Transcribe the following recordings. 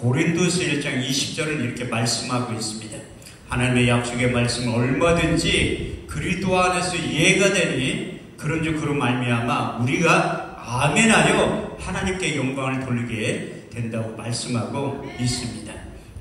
고린도서 1장 20절은 이렇게 말씀하고 있습니다. 하나님의 약속의 말씀은 얼마든지 그리스도 안에서 이해가 되니 그런즉 그로 말미암아 우리가 아멘하여 하나님께 영광을 돌리게 된다고 말씀하고 있습니다.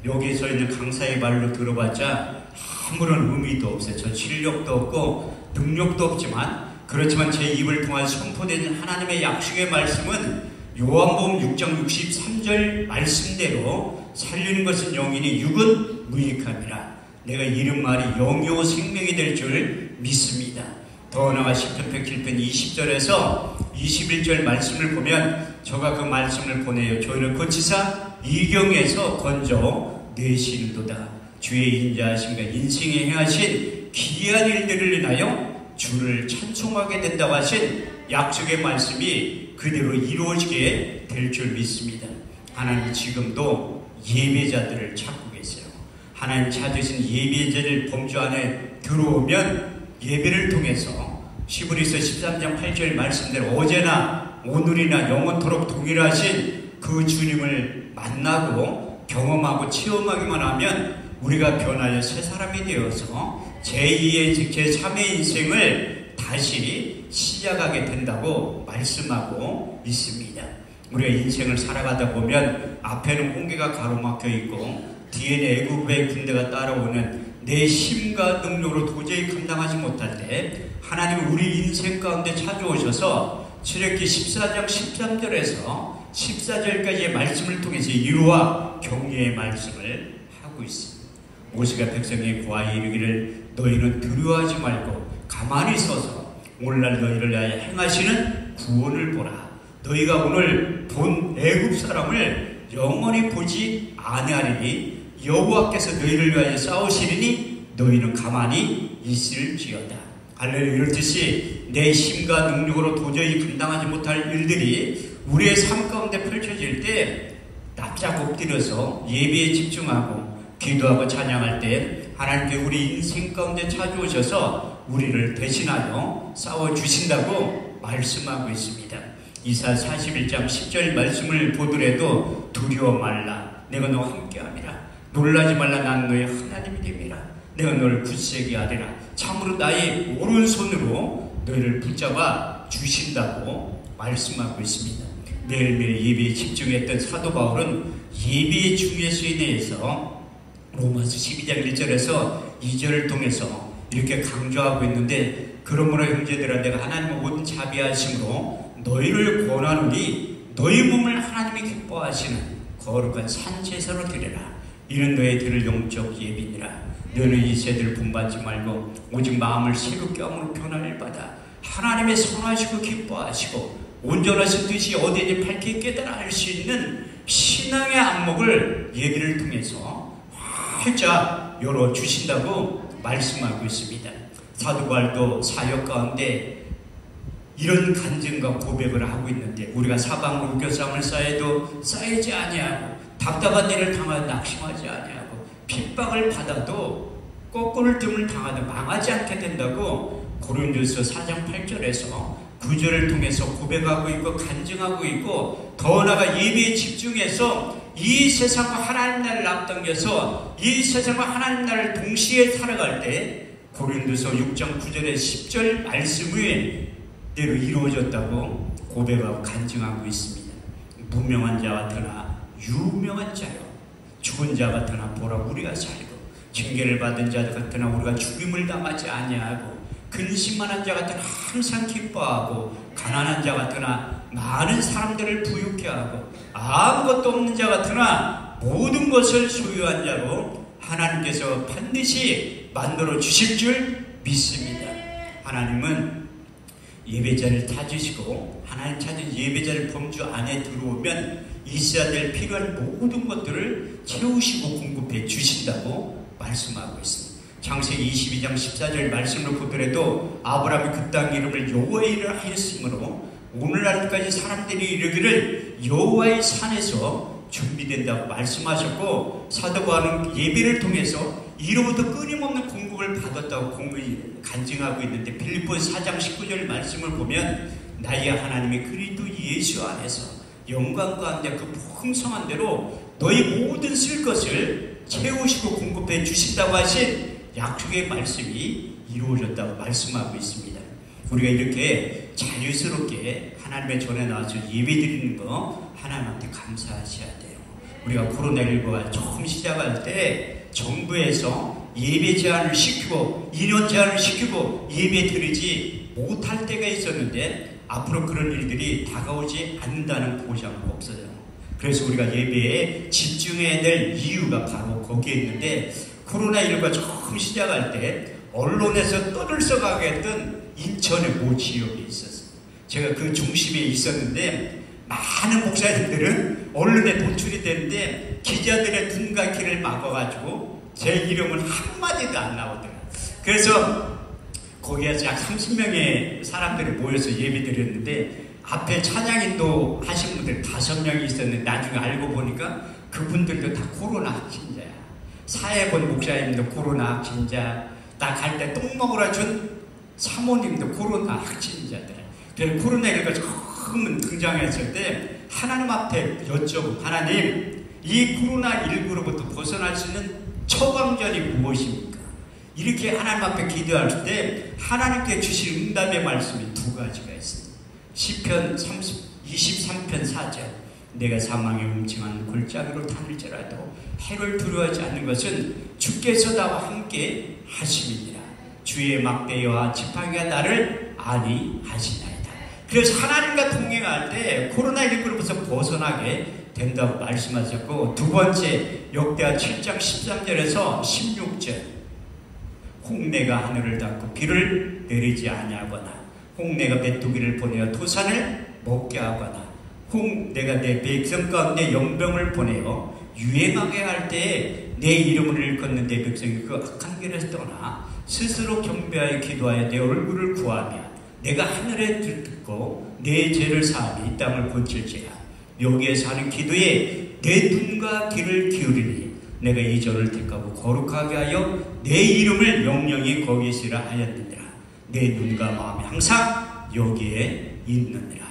여기서 있는 강사의 말로 들어봤자 아무런 의미도 없어요. 저 실력도 없고 능력도 없지만, 그렇지만 제 입을 통해 선포되는 하나님의 약속의 말씀은 요한복음 6장 63절 말씀대로 살리는 것은 영이니 육은 무익함이라. 내가 이른 말이 영이요 생명이 될 줄 믿습니다. 더 나아가 시편 107편 20절에서 21절 말씀을 보면 저가 그 말씀을 보내요. 저희를 고치사 이경에서 건져 내시는도다. 주의 인자하심과 인생에 행하신 기이한 일들을 인하여 주를 찬송하게 된다고 하신 약속의 말씀이 그대로 이루어지게 될 줄 믿습니다. 하나님 지금도 예배자들을 찾고 계세요. 하나님 찾으신 예배자를 범주 안에 들어오면 예배를 통해서 히브리서 13장 8절 말씀대로 어제나 오늘이나 영원토록 동일하신 그 주님을 만나고 경험하고 체험하기만 하면 우리가 변하여 새 사람이 되어서 제2의 제3의 인생을 다시 시작하게 된다고 말씀하고 있습니다. 우리가 인생을 살아가다 보면 앞에는 홍해가 가로막혀 있고 뒤에는 애굽의 군대가 따라오는 내 힘과 능력으로 도저히 감당하지 못할 때 하나님은 우리 인생 가운데 찾아오셔서 출애굽기 14장 13절에서 14절까지의 말씀을 통해서 위로와 격려의 말씀을 하고 있습니다. 모세가 백성에게 고하여 이르기를 너희는 두려워하지 말고 가만히 서서 오늘날 너희를 위하여 행하시는 구원을 보라. 너희가 오늘 본 애굽 사람을 영원히 보지 아니하리니 여호와께서 너희를 위하여 싸우시리니 너희는 가만히 있을지어다. 할렐루야. 이렇듯이 내 힘과 능력으로 도저히 감당하지 못할 일들이 우리의 삶 가운데 펼쳐질 때 납작 엎드려서 예배에 집중하고 기도하고 찬양할 때 하나님께 우리 인생 가운데 찾아오셔서 우리를 대신하여 싸워주신다고 말씀하고 있습니다. 이사야 41장 10절 말씀을 보더라도 두려워 말라. 내가 너와 함께함이라. 놀라지 말라. 난 너의 하나님이 됨이라. 내가 너를 굳세게 하리라. 참으로 나의 오른손으로 너희를 붙잡아 주신다고 말씀하고 있습니다. 매일매일 예배에 집중했던 사도 바울은 예배의 중요성에 대해서 로마서 12장 1절에서 2절을 통해서 이렇게 강조하고 있는데, 그러므로 형제들아 내가 하나님의 모든 자비하심으로 너희를 권하노니 너희 몸을 하나님이 기뻐하시는 거룩한 산제사로 드리라. 이는 너희 들을 영적 예비니라. 너는 이 세대를 분받지 말고 오직 마음을 새롭게 함으로 변화를 받아 하나님의 선하시고 기뻐하시고 온전하신 뜻이 어디에 밝게 깨달아 알 수 있는 신앙의 안목을 예배를 통해서 활짝 열어주신다고 말씀하고 있습니다. 사도 바울도 사역 가운데 이런 간증과 고백을 하고 있는데, 우리가 사방으로 우겨싸움을 쌓여도 쌓이지 아니하고 답답한 일을 당하여 낙심하지 아니하고 핍박을 받아도 거꾸를 뜸을 당하도 망하지 않게 된다고 고린도서 4장 8절에서 9절을 통해서 고백하고 있고 간증하고 있고, 더 나아가 예배에 집중해서 이 세상과 하나님 나라를 앞당겨서 이 세상과 하나님 나라를 동시에 살아갈 때 고린도서 6장 9절에 10절 말씀을 대로 이루어졌다고 고백하고 간증하고 있습니다. 무명한 자 같으나 유명한 자요, 죽은 자 같으나 보라 우리가 살고, 징계를 받은 자 같으나 우리가 죽임을 당하지 아니하고, 근심만한 자 같으나 항상 기뻐하고, 가난한 자 같으나 많은 사람들을 부유케 하고, 아무것도 없는 자 같으나 모든 것을 소유한 자로 하나님께서 반드시 만들어 주실 줄 믿습니다. 하나님은 예배자를 찾으시고 하나님 찾은 예배자를 범주 안에 들어오면 있어야 될 필요한 모든 것들을 채우시고 공급해 주신다고 말씀하고 있습니다. 창세기 22장 14절 말씀을 보더라도 아브라함이 그 땅 이름을 여호와의 이름을 하였으므로 오늘날까지 사람들이 이르기를 여호와의 산에서 준비된다고 말씀하셨고, 사도 바울은 예배를 통해서 이로부터 끊임없는 공급을 받았다고 간증하고 있는데, 빌립보서 4장 19절 말씀을 보면 나의 하나님의 그리스도 예수 안에서 영광 가운데 그 풍성한 대로 너희 모든 쓸 것을 채우시고 공급해 주신다고 하신 약속의 말씀이 이루어졌다고 말씀하고 있습니다. 우리가 이렇게 자유스럽게 하나님의 전에 나와서 예배드리는 거 하나님한테 감사하셔야 돼요. 우리가 코로나19가 처음 시작할 때 정부에서 예배 제한을 시키고 인원 제한을 시키고 예배 드리지 못할 때가 있었는데 앞으로 그런 일들이 다가오지 않는다는 보장은 없어요. 그래서 우리가 예배에 집중해야 될 이유가 바로 거기에 있는데, 코로나19가 처음 시작할 때 언론에서 떠들썩하게 했던 인천의 모 지역이 있었어요. 제가 그 중심에 있었는데 많은 목사님들은 언론에 노출이 되는데 기자들의 눈과 귀를 막아가지고 제 이름은 한마디도 안 나오더라고요. 그래서 거기에서 약 30명의 사람들이 모여서 예배드렸는데 앞에 찬양인도 하신 분들 5명이 있었는데 나중에 알고 보니까 그분들도 다 코로나 확진자야. 사회본 목사님도 코로나 확진자, 나 갈 때 똥 먹으러 준 사모님도 코로나 확진자들. 그래서 코로나19가 처음 등장했을 때 하나님 앞에 여쭤보고, 하나님, 이 코로나19로부터 벗어날 수 있는 처방전이 무엇입니까? 이렇게 하나님 앞에 기도할 때 하나님께 주실 응답의 말씀이 2가지가 있습니다. 시편 23편 4절, 내가 사망의 음침한 골짜기로 다닐지라도 해를 두려워하지 않는 것은 주께서 나와 함께 하심이니라. 주의 막대와 지팡이가 나를 안위하시나이다. 그래서 하나님과 동행할 때 코로나19로부터 벗어나게 된다고 말씀하셨고, 2번째 역대하 7장 13절에서 16절, 홍내가 하늘을 닫고 비를 내리지 아니하거나 홍내가 메뚜기를 보내어 토산을 먹게 하거나 내가 내 백성 가운데 연병을 보내어 유행하게 할 때에 내 이름을 일컫는 내 백성이 그 악한 길에서 떠나 스스로 경배하여 기도하여 내 얼굴을 구하며 내가 하늘에 듣고 내 죄를 사하며 이 땅을 고칠지라. 여기에서 하는 기도에 내 눈과 귀를 기울이니 내가 이 절을 택하고 거룩하게 하여 내 이름을 영영히 거기 있으라 하였느니라. 내 눈과 마음이 항상 여기에 있느니라.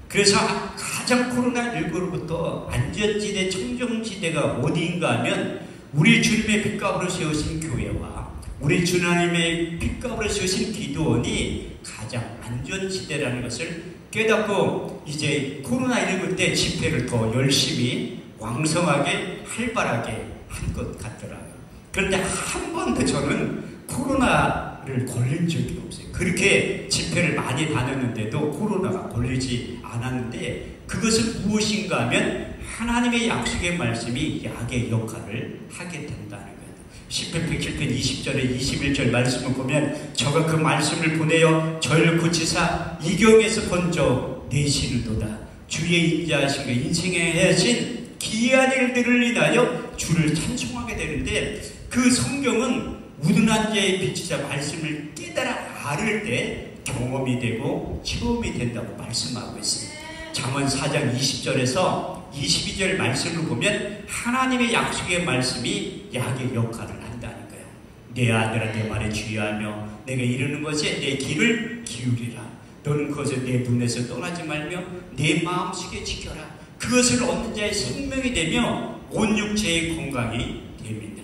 그래서 가장 코로나19로부터 안전지대, 청정지대가 어디인가 하면 우리 주님의 핏값으로 세우신 교회와 우리 주님의 핏값으로 세우신 기도원이 가장 안전지대라는 것을 깨닫고 이제 코로나19 때 집회를 더 열심히 왕성하게 활발하게 한 것 같더라고요. 그런데 한 번도 저는 코로나를 걸린 적이 없어요. 그렇게 집회를 많이 다녔는데도 코로나가 걸리지 않았는데, 그것은 무엇인가 하면 하나님의 약속의 말씀이 약의 역할을 하게 된다는 거예요. 시편 107편 20절에 21절 말씀을 보면 저가 그 말씀을 보내어 저를 고치사 이경에서 건져 내시는도다. 주의 인자하신 그 인생에 하신 기이한 일들을 인하여 주를 찬송하게 되는데, 그 성경은 우둔한 자의 빛이자 말씀을 깨달아 알을 때 경험이 되고 체험이 된다고 말씀하고 있습니다. 잠언 4장 20절에서 22절 말씀을 보면 하나님의 약속의 말씀이 약의 역할을 한다는 거예요. 내 아들아 내 말에 주의하며 내가 이르는 것에 내 귀를 기울이라. 너는 그것을 내 눈에서 떠나지 말며 내 마음속에 지켜라. 그것을 얻는 자의 생명이 되며 온 육체의 건강이 됩니다.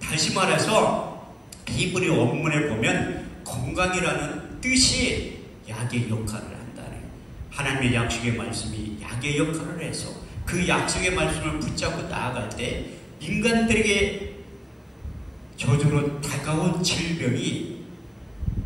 다시 말해서 히브리 원문에 보면 건강이라는 뜻이 약의 역할을 한다는 거예요. 하나님의 약속의 말씀이 약의 역할을 해서 그 약속의 말씀을 붙잡고 나아갈 때 인간들에게 저주로 다가온 질병이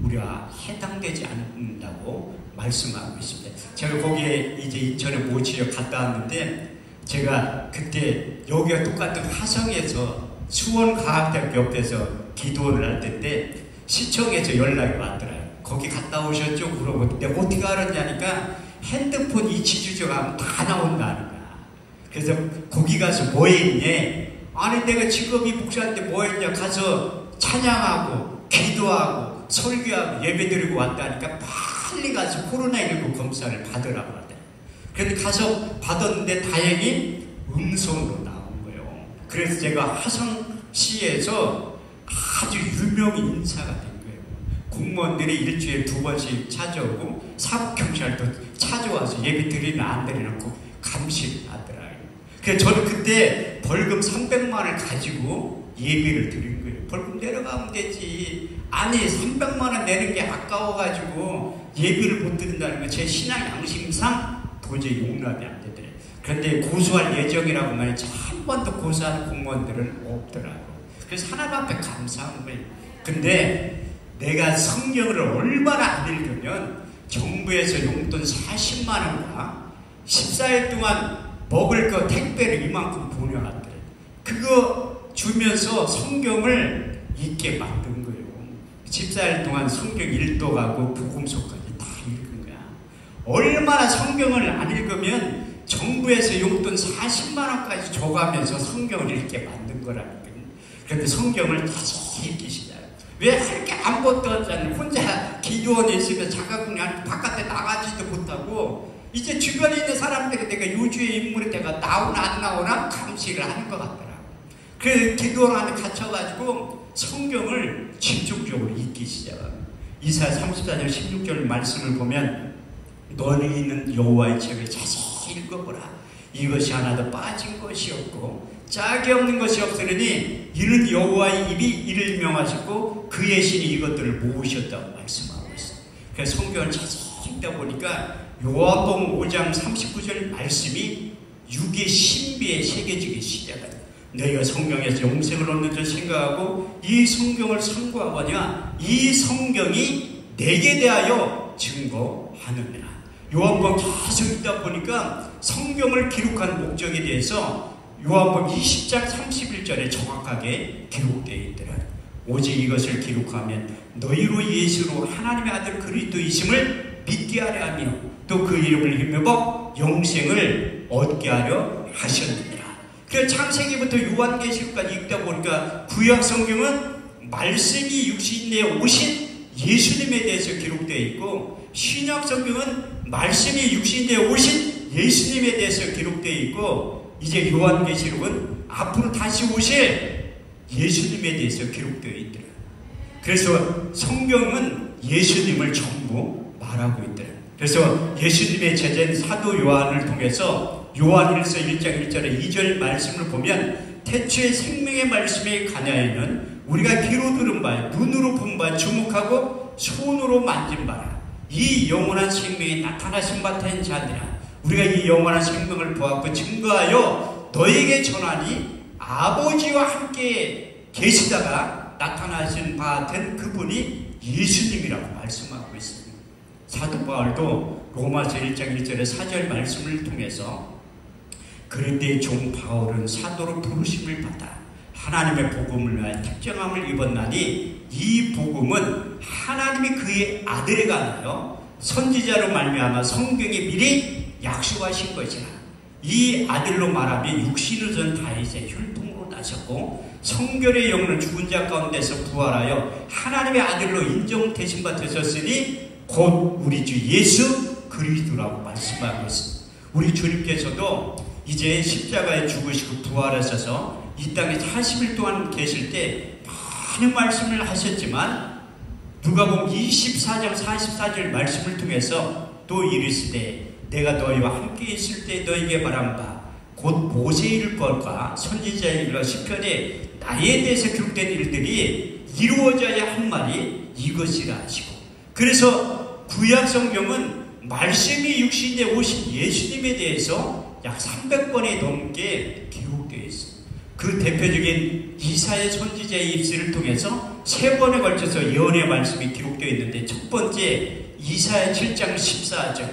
우리가 해당되지 않는다고 말씀하고 있습니다. 제가 거기에 이제 인천에 모치려 갔다 왔는데, 제가 그때 여기가 똑같은 화성에서 수원과학대학교 옆에서 기도를 할 때인데 시청에서 연락이 왔더라고요. 거기 갔다 오셨죠? 물어보고 내가 어떻게 알았냐니까 핸드폰 위치 추적하면 다 나온다는 거야. 그래서 거기 가서 뭐 했니? 아니 내가 직업이 목사인데 뭐 했냐? 가서 찬양하고 기도하고 설교하고 예배드리고 왔다니까 빨리 가서 코로나19 검사를 받으라고 하더라고요. 그런데 가서 받았는데 다행히 음성으로 나온 거예요. 그래서 제가 화성시에서 아주 유명 인사가 된 거예요. 공무원들이 일주일에 2번씩 찾아오고 사법경찰도 찾아와서 예배 드리나 안 드리나 감시를 하더라고요. 그래서 저는 그때 벌금 300만 원을 가지고 예배를 드린 거예요. 벌금 내려가면 되지. 아니 300만 원 내는 게 아까워가지고 예배를 못 드린다는 건 제 신앙 양심상 도저히 용납이 안 되더래요. 그런데 고소할 예정이라고만 했지 한 번도 고소하는 공무원들은 없더라고요. 그래서 하나님 앞에 감사한 거예요. 근데 내가 성경을 얼마나 안 읽으면 정부에서 용돈 40만 원과 14일 동안 먹을 거 택배를 이만큼 보내왔더래요. 그거 주면서 성경을 읽게 만든 거예요. 14일 동안 성경 일독하고 복음서까지 다 읽은 거야. 얼마나 성경을 안 읽으면 정부에서 용돈 40만 원까지 줘가면서 성경을 읽게 만든 거라니까요. 그런데 성경을 다시 읽기 시작해요. 왜 할 게 아무것도 없잖아요. 혼자 기도원에 있으면 자가 그냥 바깥에 나가지도 못하고 이제 주변에 있는 사람들이 내가 요주의 인물이 내가 나오나 안 나오나 감시를 하는 것 같더라고요. 그 기도원 안에 갇혀가지고 성경을 집중적으로 읽기 시작합니다. 이사야 34장 16절 말씀을 보면 너는 있는 여호와의 책을 자세히 읽어보라. 이것이 하나도 빠진 것이 없고 짝이 없는 것이 없으니 이는 여호와의 입이 이를 명하시고 그의 신이 이것들을 모으셨다고 말씀하고 있어요. 그래서 성경을 자세히 읽다 보니까 요한복음 5장 39절 말씀이 육의 신비에 새겨지기 시작합니다. 너희가 성경에서 영생을 얻는 줄 생각하고 이 성경을 상고하거냐 이 성경이 내게 대하여 증거하느니라. 요한복음 계속 읽다 보니까 성경을 기록한 목적에 대해서 요한복음 20장 31절에 정확하게 기록되어 있더라. 오직 이것을 기록하면 너희로 예수로 하나님의 아들 그리스도이심을 믿게 하려 하며 또 그 이름을 힘입어 영생을 얻게 하려 하셨느니라. 그래서 창세기부터 요한계시록까지 읽다 보니까 구약 성경은 말씀이 육신에 오신 예수님에 대해서 기록되어 있고 신약 성경은 말씀이 육신에 오신 예수님에 대해서 기록되어 있고 이제 요한계시록은 앞으로 다시 오실 예수님에 대해서 기록되어 있더라. 그래서 성경은 예수님을 전부 말하고 있더라. 그래서 예수님의 제자인 사도 요한을 통해서 요한일서 1장 1절에 2절 말씀을 보면 태초에 생명의 말씀에 관하여는 우리가 귀로 들은 바 눈으로 본 바 주목하고 손으로 만진 바라. 이 영원한 생명이 나타나신 바 된 자들아 우리가 이 영원한 생명을 보았고 증거하여 너에게 전하니 아버지와 함께 계시다가 나타나신 바 된 그분이 예수님이라고 말씀하고 있습니다. 사도 바울도 로마서 1장 1절의 4절 말씀을 통해서 그런데 종 바울은 사도로 부르심을 받아 하나님의 복음을 위하여 특정함을 입었나니 이 복음은 하나님이 그의 아들에 관하여 선지자로 말미암아 성경에 미리 약속하신 것이라. 이 아들로 말하면 육신의 전 다윗의 혈통으로 나셨고 성결의 영을 죽은 자 가운데서 부활하여 하나님의 아들로 인정되신 바 되셨으니 곧 우리 주 예수 그리스도라고 말씀하고 있습니다. 우리 주님께서도 이제 십자가에 죽으시고 부활하셔서 이 땅에 40일 동안 계실 때 많은 말씀을 하셨지만 누가복음 24장 44절 말씀을 통해서 또 이르시되 내가 너희와 함께 있을 때 너희에게 말한 바 곧 모세의 일과 선지자의 일과 시편에 나에 대해서 기록된 일들이 이루어져야 한 말이 이것이라 하시고 그래서 구약 성경은 말씀이 육신에 오신 예수님에 대해서 약 300번에 넘게 기록되어 있습니다. 그 대표적인 이사야 선지자의 입술을 통해서 3번에 걸쳐서 예언의 말씀이 기록되어 있는데 첫 번째 이사야 7장 14절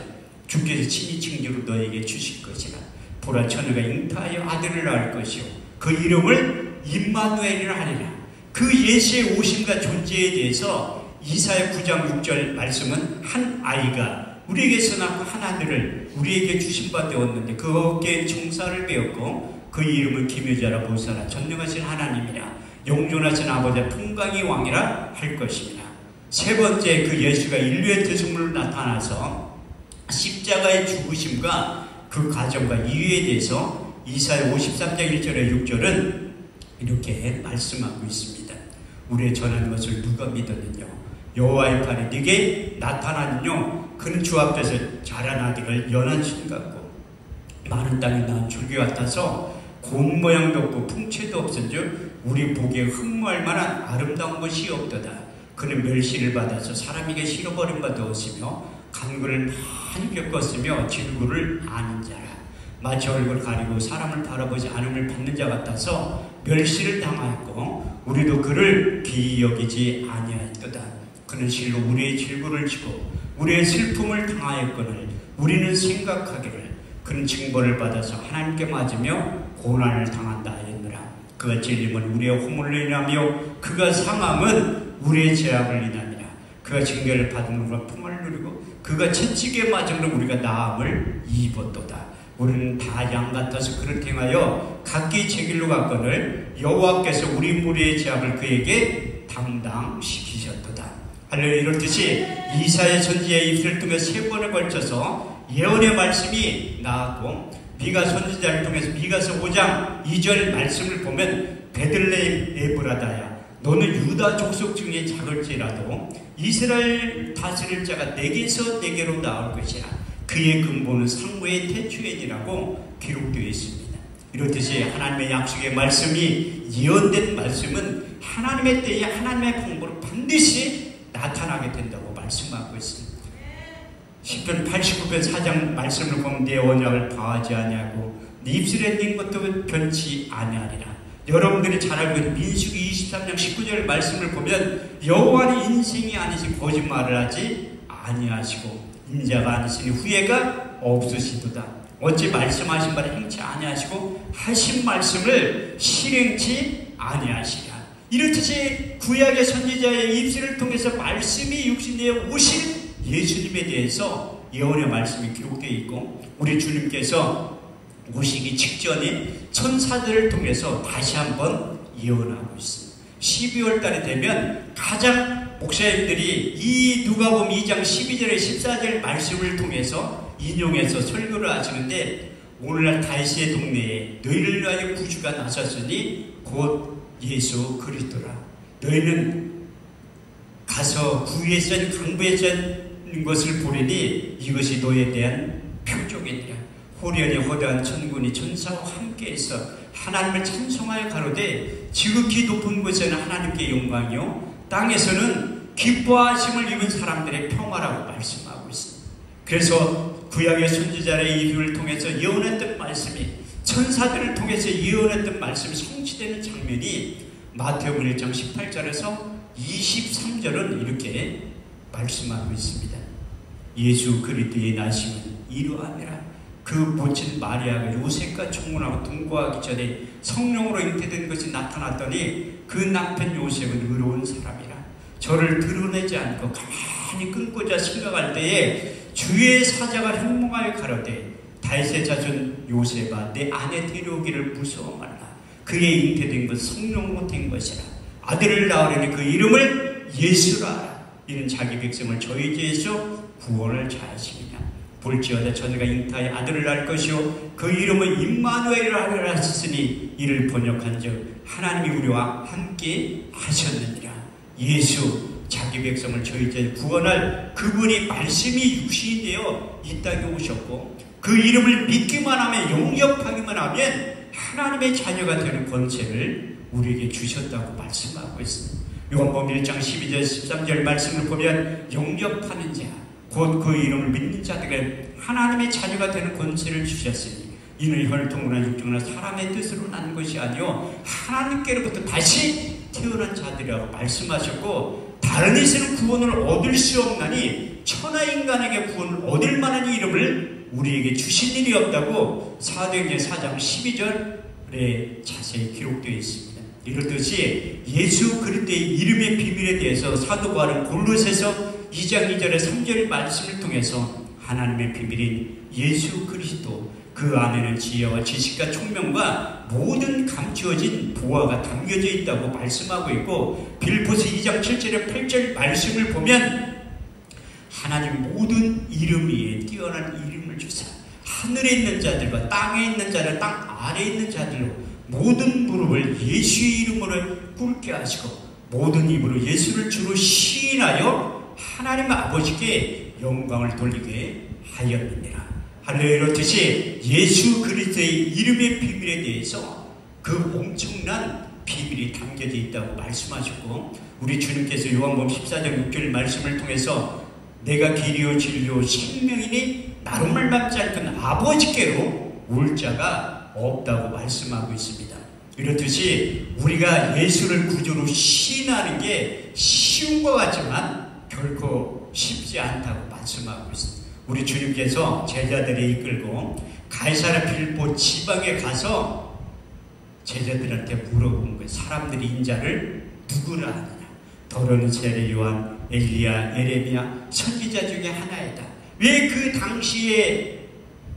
주께서 친히 징조로 너에게 주실 것이라 보라 처녀가 잉타하여 아들을 낳을 것이요 그 이름을 임마누엘이라 하리라. 그 예수의 오심과 존재에 대해서 이사야 9장 6절 말씀은 한 아이가 우리에게서 낳고 한 아들을 우리에게 주신 바 되었는데 그 어깨에 총사를 베었고 그 이름은 기묘자라 보사라 전능하신 하나님이라 영존하신 아버지 풍광의 왕이라 할 것입니다. 세 번째 그 예수가 인류의 대속물로 나타나서 십자가의 죽으심과 그 과정과 이유에 대해서 이사야 53장 1절에 6절은 이렇게 말씀하고 있습니다. 우리의 전하는 것을 누가 믿었느냐 여호와의 팔이 네게 나타나느뇨 그는 주 앞에서 자라나기를 연한 신 같고 많은 땅이 난 줄기 같아서 곤 모양도 없고 풍채도 없은즉 우리 보기에 흠모할 만한 아름다운 것이 없도다. 그는 멸시를 받아서 사람에게 실어버린 바 되었으며 간구를 많이 겪었으며 질구를 아는 자라. 마치 얼굴 가리고 사람을 바라보지 않음을 받는 자 같아서 멸시를 당하였고 우리도 그를 기이 여기지 아니하였도다. 그는 실로 우리의 질구를 지고 우리의 슬픔을 당하였거늘 우리는 생각하기를 그는 징벌을 받아서 하나님께 맞으며 고난을 당한다 하였느라. 그가 찔림은 우리의 허물로 인하며 그가 상함은 우리의 죄악을 인함이라. 그가 징계를 받은 우리가 풍을 누리고 그가 채찍에 맞음으로 우리가 나음을 입었도다. 우리는 다 양 같아서 그를 행하여 각기 제 길로 갔거늘 여호와께서 우리 무리의 죄악을 그에게 담당시키셨도다. 할렐루야. 이렇듯이 이사야 선지자의 입술을 통해 3번에 걸쳐서 예언의 말씀이 나왔고 미가 선지자를 통해서 미가서 5장 2절 말씀을 보면 베들레헴 에브라다야 너는 유다 족속 중에 작을지라도 이스라엘 다스릴 자가 내게서 내게로 나올 것이라. 그의 근본은 상부의 태초이라고 기록되어 있습니다. 이렇듯이 하나님의 약속의 말씀이 예언된 말씀은 하나님의 때에 하나님의 방법으로 반드시 나타나게 된다고 말씀하고 있습니다. 시편 89편 4장 말씀을 보면 내 언약을 파하지 아니하고 네 입술에 낸 것도 변치 아니하리라. 여러분들이 잘 알고 있는 민수기 23장 19절 말씀을 보면 여호와는 인생이 아니시 거짓말을 하지 아니하시고 인자가 아니시니 후회가 없으시도다. 어찌 말씀하신 바를 행치 아니하시고 하신 말씀을 실행치 아니하시랴. 이렇듯이 구약의 선지자의 입술을 통해서 말씀이 육신되어 오신 예수님에 대해서 예언의 말씀이 기록되어 있고 우리 주님께서 오시기 직전에 천사들을 통해서 다시 한번 예언하고 있습니다. 12월 달에 되면 가장 목사님들이 이 누가복음 2장 12절에 14절 말씀을 통해서 인용해서 설교를 하시는데 오늘날 다윗의 동네에 너희를 위하여 구주가 나섰으니 곧 예수 그리스도라. 너희는 가서 구에선 강부에선 것을 보리니 이것이 너희에 대한 표적이니라. 호련히 허다한 천군이 천사와 함께해서 하나님을 찬송하여 가로되 지극히 높은 곳에는 하나님께 영광이요 땅에서는 기뻐하심을 입은 사람들의 평화라고 말씀하고 있습니다. 그래서 구약의 선지자의 입을 통해서 예언했던 말씀이 천사들을 통해서 예언했던 말씀이 성취되는 장면이 마태복음 1장 18절에서 23절은 이렇게 말씀하고 있습니다. 예수 그리스도의 나심은 이러함이라. 그 모친 마리아가 요셉과 청혼하고 동거하기 전에 성령으로 잉태된 것이 나타났더니 그 남편 요셉은 의로운 사람이라. 저를 드러내지 않고 가만히 끊고자 생각할 때에 주의 사자가 현몽하여 가로되 다윗의 자손 요셉아 내 아내 데려오기를 무서워 말라. 그의 잉태된 것 성령으로 된 것이라. 아들을 낳으려니 그 이름을 예수라 하라. 이는 자기 백성을 저희 죄에서 구원을 자하시느냐. 볼지어다 저희가 잉타의 아들을 낳을 것이요 그 이름은 임마누엘이라 하리라 하셨으니 이를 번역한즉 하나님이 우리와 함께 하셨느니라. 예수 자기 백성을 저희 죄 구원할 그분이 말씀이 육신이 되어 이 땅에 오셨고 그 이름을 믿기만 하면 영접하기만 하면 하나님의 자녀가 되는 권세를 우리에게 주셨다고 말씀하고 있습니다. 요한복음 1장 12절 13절 말씀을 보면 영접하는 자 곧 그 이름을 믿는 자들에게 하나님의 자녀가 되는 권세를 주셨으니 이는 혈통이나 육정이나 사람의 뜻으로 난 것이 아니요 하나님께로부터 다시 태어난 자들이라고 말씀하셨고 다른 이에서는 구원을 얻을 수 없나니 천하 인간에게 구원을 얻을 만한 이름을 우리에게 주신 일이 없다고 사도행전 4장 12절에 자세히 기록되어 있습니다. 이렇듯이 예수 그리스도의 이름의 비밀에 대해서 사도 바울은 골로새서 2장 2절의 3절 말씀을 통해서 하나님의 비밀인 예수 그리스도 그 안에는 지혜와 지식과 총명과 모든 감추어진 보화가 담겨져 있다고 말씀하고 있고 빌립보서 2장 7절에 8절 말씀을 보면 하나님 모든 이름 위에 뛰어난 이름을 주사 하늘에 있는 자들과 땅에 있는 자들 땅 아래에 있는 자들로 모든 무릎을 예수의 이름으로 꿇게 하시고 모든 입으로 예수를 주로 시인하여 하나님 아버지께 영광을 돌리게 하였느니라. 할렐루야. 이렇듯이 예수 그리스도의 이름의 비밀에 대해서 그 엄청난 비밀이 담겨져 있다고 말씀하셨고, 우리 주님께서 요한복음 14장 6절 말씀을 통해서 내가 길이요 진리요 생명이니 나로 말미암지 않고는 아버지께로 올 자가 없다고 말씀하고 있습니다. 이렇듯이 우리가 예수를 구주로 시인하는 게 쉬운 것 같지만 결코 쉽지 않다고 말씀하고 있습니다. 우리 주님께서 제자들을 이끌고 가이사랴 빌립보 지방에 가서 제자들한테 물어본 거예요. 사람들이 인자를 누구라 하느냐? 더러는 세례 요한, 엘리야, 에레미야 선지자 중에 하나이다. 왜 그 당시에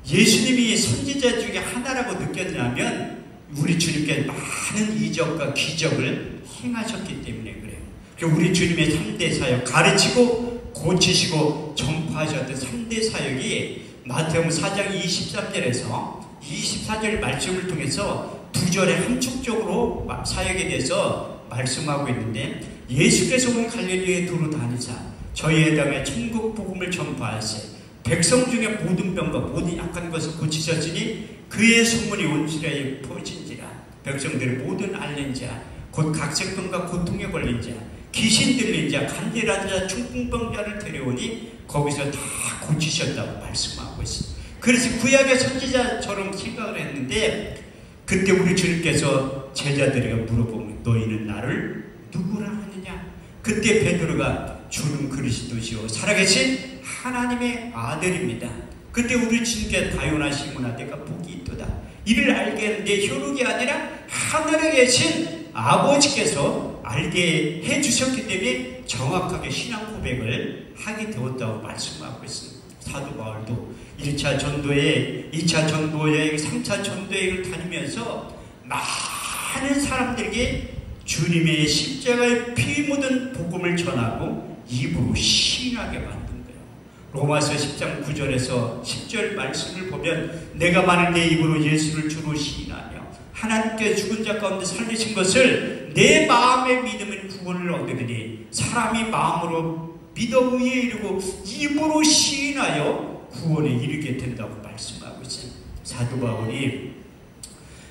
예수님이 선지자 중에 하나라고 느꼈냐면 우리 주님께 많은 이적과 기적을 행하셨기 때문에 그래요. 우리 주님의 3대 사역, 가르치고 고치시고 전파하셨던 3대 사역이 마태복음 4장 23절에서 24절 말씀을 통해서 두 절에 함축적으로 사역에 대해서 말씀하고 있는데, 예수께서 온 갈릴리에 두루 다니사 저희 해당에 천국 복음을 전파하세 백성 중에 모든 병과 모든 약한 것을 고치셨으니 그의 소문이 온 지라에 퍼진지라. 백성들의 모든 앓는 자, 곧 각색병과 고통에 걸린 자, 귀신 들린 자, 간질한 자, 중풍병자를 데려오니 거기서 다 고치셨다고 말씀하고 있습니다. 그래서 구약의 선지자처럼 생각을 했는데, 그때 우리 주님께서 제자들에게 물어보면 너희는 나를 누구라 하느냐? 그때 베드로가 주는 그리스도시요 살아계신 하나님의 아들입니다. 그때 우리 주님께 다요나 시몬아 내가 복이 있도다. 이를 알게 하는데 효력이 아니라 하늘에 계신 아버지께서 알게 해주셨기 때문에 정확하게 신앙 고백을 하게 되었다고 말씀하고 있습니다. 사도 바울도 1차 전도여행, 2차 전도여행, 3차 전도여행을 다니면서 많은 사람들에게 주님의 십자가에 피 묻은 복음을 전하고 입으로 시인하게 만든 거예요. 로마서 10장 9절에서 10절 말씀을 보면 내가 만일 내 입으로 예수를 주로 시인하며 하나님께 죽은 자 가운데 살리신 것을 내 마음에 믿으면 구원을 얻으리니 사람이 마음으로 믿어 의에 이르고 입으로 시인하여 구원에 이르게 된다고 말씀하고 있어요. 사도 바울이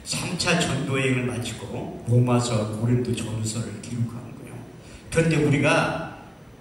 3차 전도여행을 마치고 로마서, 고린도 전후서를 기록한 거예요. 그런데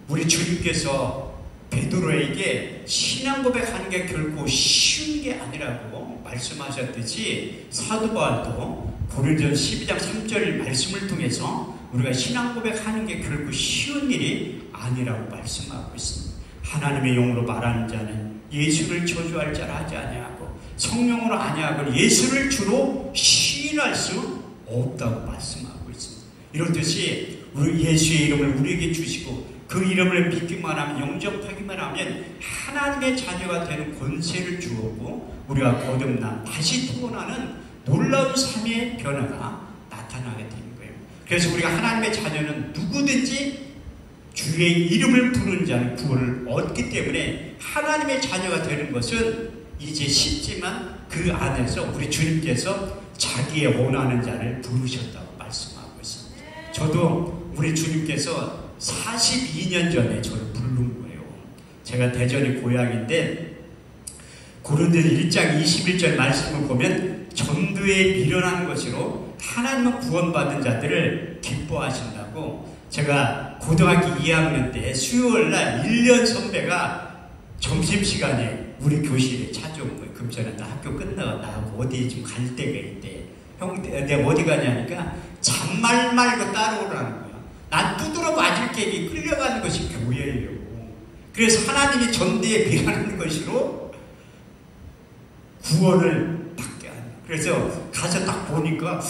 우리 주님께서 베드로에게 신앙 고백하는 게 결코 쉬운 게 아니라고 말씀하셨듯이 사도 바울도 고린도전 12장 3절 말씀을 통해서 우리가 신앙 고백하는 게 결코 쉬운 일이 아니라고 말씀하고 있습니다. 하나님의 영으로 말하는 자는 예수를 저주할 자라 하지 아니하고 성령으로 아니하고 예수를 주로 시인할 수 없다고 말씀하고 있습니다. 이렇듯이 우리 예수의 이름을 우리에게 주시고 그 이름을 믿기만 하면, 영접하기만 하면 하나님의 자녀가 되는 권세를 주었고 우리가 거듭나 다시 태어나는 놀라운 삶의 변화가 나타나게 되는 거예요. 그래서 우리가 하나님의 자녀는 누구든지 주의 이름을 부르는 자는 구원을 얻기 때문에 하나님의 자녀가 되는 것은 이제 쉽지만 그 안에서 우리 주님께서 자기의 원하는 자를 부르셨다고 말씀하고 있습니다. 저도 우리 주님께서 42년 전에 저를 부른 거예요. 제가 대전이 고향인데 고린도전 1장 21절 말씀을 보면 전도에 미련한 것으로 하나님은 구원받은 자들을 기뻐하신다고, 제가 고등학교 2학년 때 수요일날 1년 선배가 점심시간에 우리 교실에 찾아온 거예요. 그럼 저는 나 학교 끝나고 나하고 어디 좀 갈 데가 있대. 형, 내가 어디 가냐니까 잔말 말고 따라오라는 거야. 난 두드러 맞을 게 끌려가는 것이 교회예요. 그래서 하나님이 전대에 비하는 것으로 구원을 받게 하는 거예요. 그래서 가서 딱 보니까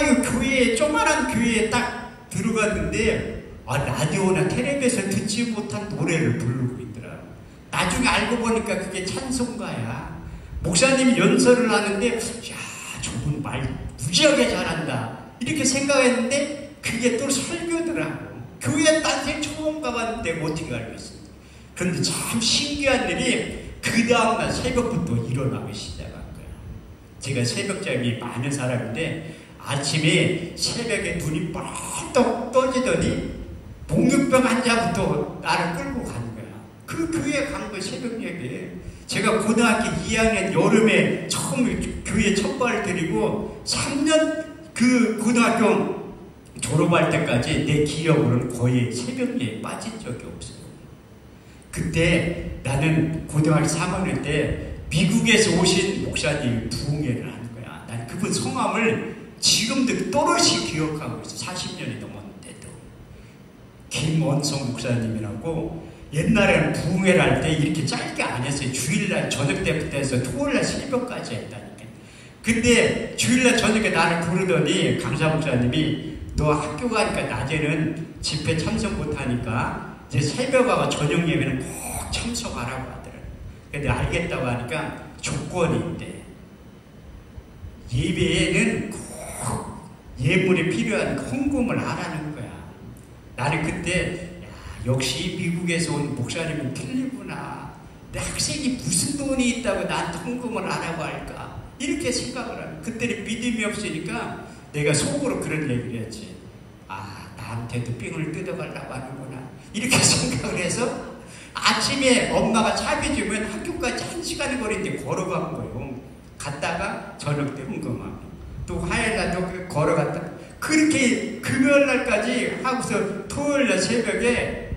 이거 교회에, 조그만한 교회에 딱 들어갔는데 라디오나 텔레비에서 듣지 못한 노래를 부르고 있더라고. 나중에 알고 보니까 그게 찬송가야. 목사님이 연설을 하는데 저분 말 무지하게 잘한다 이렇게 생각했는데 그게 또 설교더라고. 교회 딴생 처음 가봤는데 어떻게 알고 있습니까? 그런데 참 신기한 일이 그 다음날 새벽부터 일어나기 시작한 거예요. 제가 새벽잠이 많은 사람인데 아침에 새벽에 눈이 뻘떡 떠지더니 목욕병 환자부터 나를 끌고 가는 거야. 그 교회 간 거 새벽 예배. 제가 고등학교 2학년 여름에 처음 교회 첫 발을 들이고 3년 그 고등학교 졸업할 때까지 내 기억으로는 거의 새벽 예배에 빠진 적이 없어요. 그때 나는 고등학교 3학년 때 미국에서 오신 목사님이 부흥회를 하는 거야. 난 그분 성함을 지금도 또렷이 기억하고 있어. 40년이 넘었는데도. 김원성 목사님이라고 옛날에는 부흥회를 할 때 이렇게 짧게 안 했어요. 주일날 저녁 때부터 해서 토요일날 새벽까지 했다니까. 근데 주일날 저녁에 나를 부르더니 강사 목사님이 너 학교 가니까 낮에는 집회 참석 못하니까 이제 새벽하고 저녁 예배는 꼭 참석하라고 하더라고요. 근데 알겠다고 하니까 조건이 있대. 예배에는 꼭 예물이 필요한 헌금을 하라는 거야. 나는 그때 역시 미국에서 온 목사님은 틀리구나. 내 학생이 무슨 돈이 있다고 나한테 헌금을 하라고 할까? 이렇게 생각을 하는. 그때는 믿음이 없으니까 내가 속으로 그런 얘기를 했지. 아, 나한테도 삥을 뜯어가려고 하는구나. 이렇게 생각을 해서 아침에 엄마가 차비 주면 학교까지 1시간 거리인데 걸어간 거예요. 갔다가 저녁 때 헌금하고 또 화요일날도 걸어갔다. 그렇게 금요일날까지 하고서 토요일날 새벽에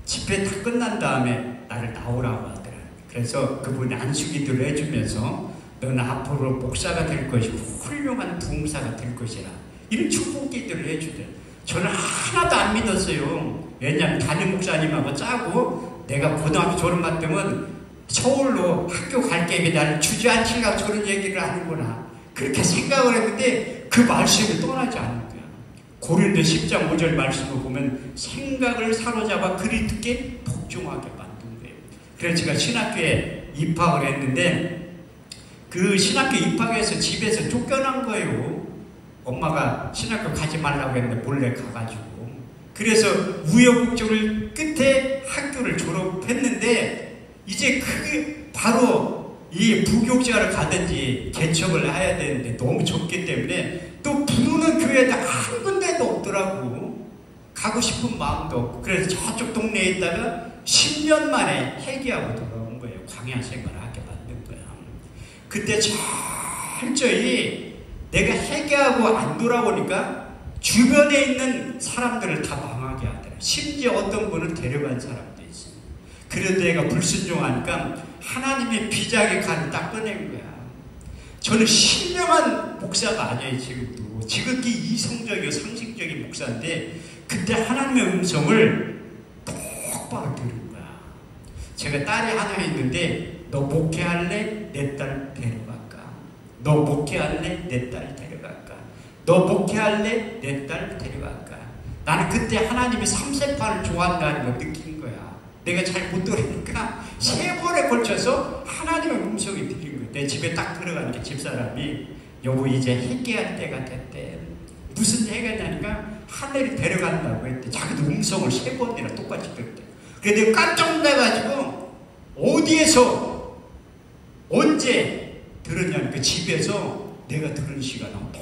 집회 다 끝난 다음에 나를 나오라고 하더라. 그래서 그분이 안수기도를 해주면서 너는 앞으로 목사가 될 것이고 훌륭한 부흥사가 될 것이라 이런 축복기도를 해주더라. 저는 하나도 안 믿었어요. 왜냐하면 담임 목사님하고 짜고 내가 고등학교 졸업할 때면 서울로 학교 갈 게임에 나를 주저앉히려고 저런 얘기를 하는구나. 그렇게 생각을 했는데 그 말씀이 떠나지 않는 거야. 고린도 10장 5절 말씀을 보면 생각을 사로잡아 그리스도께 복종하게 만든 거예요. 그래서 제가 신학교에 입학을 했는데 그 신학교 입학해서 집에서 쫓겨난 거예요. 엄마가 신학교 가지 말라고 했는데 몰래 가가지고. 그래서 우여곡절 끝에 학교를 졸업했는데 이제 그게 바로 이 부교육자를 가든지 개척을 해야 되는데 너무 좁기 때문에 또 부르는 교회도 한 군데도 없더라고. 가고 싶은 마음도 없고. 그래서 저쪽 동네에 있다가 10년 만에 회개하고 돌아온 거예요. 광야 생활을 하게 만든 거야. 그때 철저히 내가 회개하고 안 돌아오니까 주변에 있는 사람들을 다 망하게 하더라. 심지어 어떤 분은 데려간 사람도 있어요. 그런데 내가 불순종하니까 하나님의 비자의 칼을 딱 꺼낸 거야. 저는 신령한 목사가 아니에요. 지금도 지극히 이성적이고 상식적인 목사인데 그때 하나님의 음성을 똑바로 들은 거야. 제가 딸이 하나 있는데 너 목회할래? 내 딸 데려갈까? 너 목회할래? 내 딸 데려갈까? 너 목회할래? 내 딸 데려갈까? 나는 그때 하나님이 3세파를 좋아한다는 걸 느낀 거야. 내가 잘 못 들으니까 3번에 걸쳐서 하나님의 음성이 들린 거야. 내 집에 딱 들어가니까 집사람이 여보 이제 회개할 때가 됐대. 무슨 회개냐니까 하늘이 데려간다고 했대. 자기도 음성을 3번이나 똑같이 들었대. 그래서 내가 깜짝 놀라가지고 어디에서 언제 들었냐니까 집에서 내가 들은 시간하고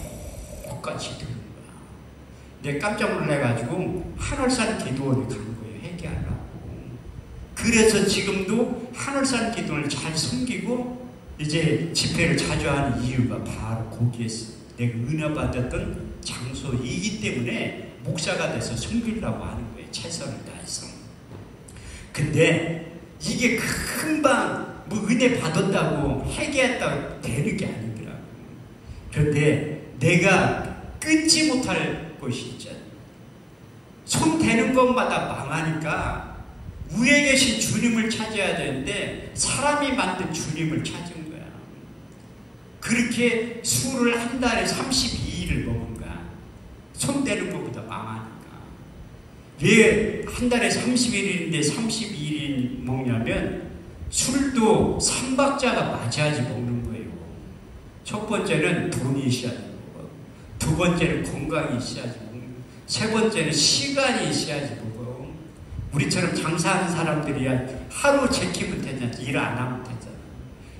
똑같이 들은 거야. 내가 깜짝 놀라가지고 하늘산 기도원에 간 거예요. 회개하려고. 그래서 지금도 하늘산 기도원을 잘 섬기고 이제 집회를 자주 하는 이유가 바로 거기에서 내가 은혜 받았던 장소이기 때문에 목사가 돼서 섬기려고 하는 거예요. 최선을 다해서. 근데 이게 금방 뭐 은혜 받았다고 회개했다고 되는 게 아니더라고. 그런데 내가 끊지 못할 것이 있잖아. 손 대는 것마다 망하니까 위에 계신 주님을 찾아야 되는데 사람이 만든 주님을 찾은 거야. 그렇게 술을 한 달에 32일을 먹은 거야. 손 대는 것보다 망하니까. 왜 한 달에 31일인데 32일이 먹냐면 술도 3박자가 맞아야지 먹는 거예요. 첫 번째는 돈이 있어야지 먹어. 두 번째는 건강이 있어야지 먹는 거예요. 세 번째는 시간이 있어야지 먹어. 우리처럼 장사하는 사람들이야 하루 제끼면 되잖아. 일 안 하면 되잖아.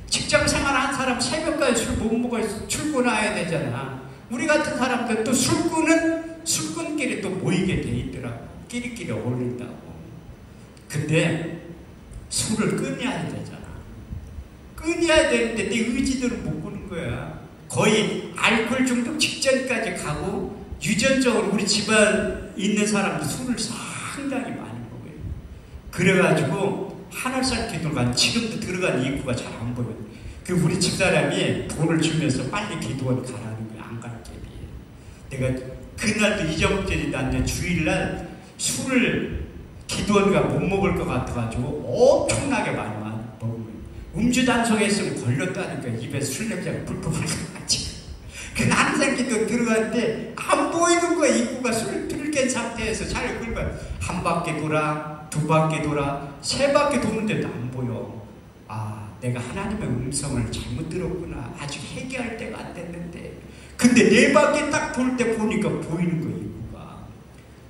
직장생활 한 사람 새벽까지 술 못 먹어 출근해야 되잖아. 우리 같은 사람들 또 술꾼끼리 또 모이게 돼 있더라고. 끼리끼리 어울린다고. 근데 술을 끊어야 되잖아. 끊어야 되는데 내 의지대로 못 끊는 거야. 거의 알코올 중독 직전까지 가고 유전적으로 우리 집안 있는 사람들 술을 상당히 많이 먹어요. 그래가지고 하늘살 기도가 지금도 들어간 입구가 잘 안 보여요. 그 우리 집사람이 돈을 주면서 빨리 기도원 가라는 거야. 안 갈게. 내가 그날도 잊어먹지도 않는데 주일날 술을 기도원가 못 먹을 것 같아가지고 엄청나게 많이 먹은 거예요. 음주 단속했으면 걸렸다니까. 입에 술 냄새가 불풀 나지. 그 항상 기도 들어갔는데 안 보이는 거야. 입구가 술 들깬 상태에서 차를 끌면 한 바퀴 돌아, 두 바퀴 돌아, 세 바퀴 도는데도 안 보여. 아, 내가 하나님의 음성을 잘못 들었구나. 아직 회개할 때가 안 됐는데. 근데 네 바퀴 딱 돌 때 보니까 보이는 거야, 입구가.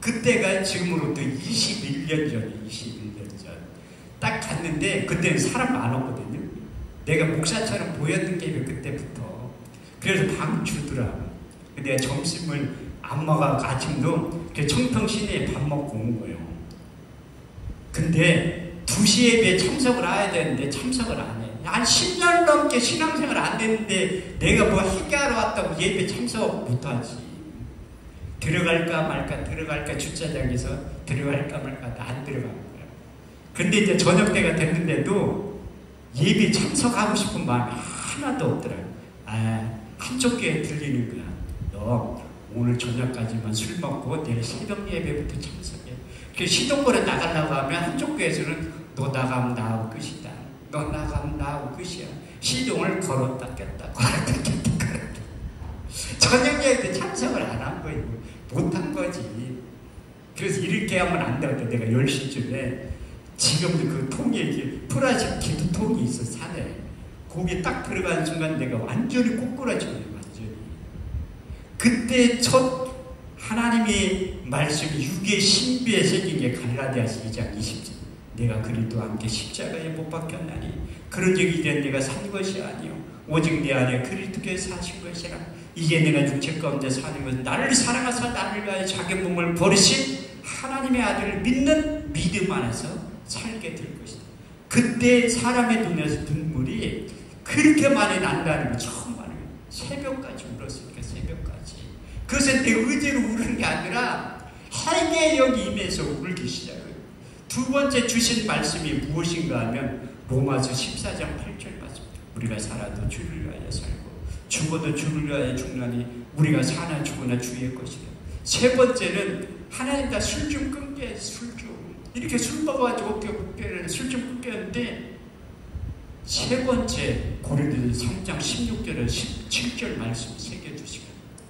그때가 지금으로부터 21년 전이에요. 21년 전. 딱 갔는데 그때는 사람 많았거든요. 내가 목사처럼 보였는 게 그때부터. 그래서 밥 주더라. 내가 점심을 안 먹어가지고 아침도 청평 시내에 밥 먹고 온 거예요. 근데 2시 예배에 참석을 해야 되는데 참석을 안 해. 한 10년 넘게 신앙생활 안 됐는데 내가 뭐 회개하러 왔다고 예배 참석 못하지. 들어갈까 말까 들어갈까 주차장에서 들어갈까 말까 안 들어간 거야. 근데 이제 저녁 때가 됐는데도 예배 참석하고 싶은 마음이 하나도 없더라고. 한쪽 귀에 들리는 거야. 너 오늘 저녁까지만 술 먹고 내일 새벽 예배부터 참석해. 시동거래 나가려고 하면 한쪽 귀에서는 너 나가면 나하고 끝이다. 너 나가면 나하고 끝이야. 시동을 걸었다 꼈다 걸었다 꼈다 걸었다. 저녁 예배 참석을 안 한 거예요. 못한 거지. 그래서 이렇게 하면 안 되거든. 내가 10시쯤에 지금도 그 통에 플라스틱 기도통이 있어 산에. 거기 딱 들어가는 순간 내가 완전히 꼬꾸라지고 완전히. 그때 첫 하나님의 말씀이 육의 신비에 새긴 게 갈라디아서 2장 20절. 내가 그리스도와 함께 십자가에 못 박혔나니 그런 적이 이제 내가 산 것이 아니요 오직 내 안에 그리스도께서 사신 것이라. 이제 내가 육체 가운데 사는 것은 나를 사랑하사 나를 위하여 자기 몸을 버리신 하나님의 아들을 믿는 믿음 안에서 살게 될 것이다. 그때 사람의 눈에서 눈물이 그렇게 많이 난다는 거 처음 알아요. 새벽까지 울었으니까 새벽까지. 그것은 내 의지로 우는 게 아니라 회개의 영이 임해서 울기 시작해요. 두 번째 주신 말씀이 무엇인가 하면 로마서 14장 8절 말씀. 우리가 살아도 주를 위하여 살고 죽어도 주를 위하여 죽나니 우리가 사나 죽으나 주의 것이다. 세 번째는 하나님 다 술 좀 끊게. 술 좀. 이렇게 술 먹어가지고 어깨를 술 좀 끊게 하는데 세 번째 고린도서 3장 16절에 17절 말씀 새겨주시고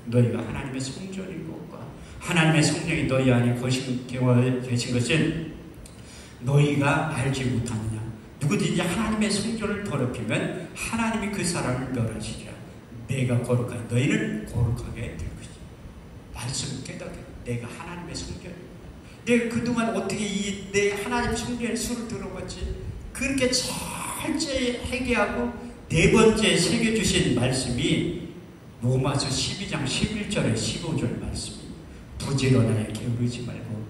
너희가 하나님의 성전인 것과 하나님의 성령이 너희 안에 계신 것은 너희가 알지 못하느냐. 누구든지 하나님의 성전을 더럽히면 하나님이 그 사람을 멸하시리라. 내가 거룩하니 너희는 거룩하게 될 것이다. 말씀을 깨닫게. 내가 하나님의 성전. 내가 그동안 어떻게 내 하나님 성전의 수를 들어봤지. 그렇게 철저히 회개하고 네 번째 새겨주신 말씀이 로마서 12장 11절에 15절 말씀이 부지런하여 게으르지 말고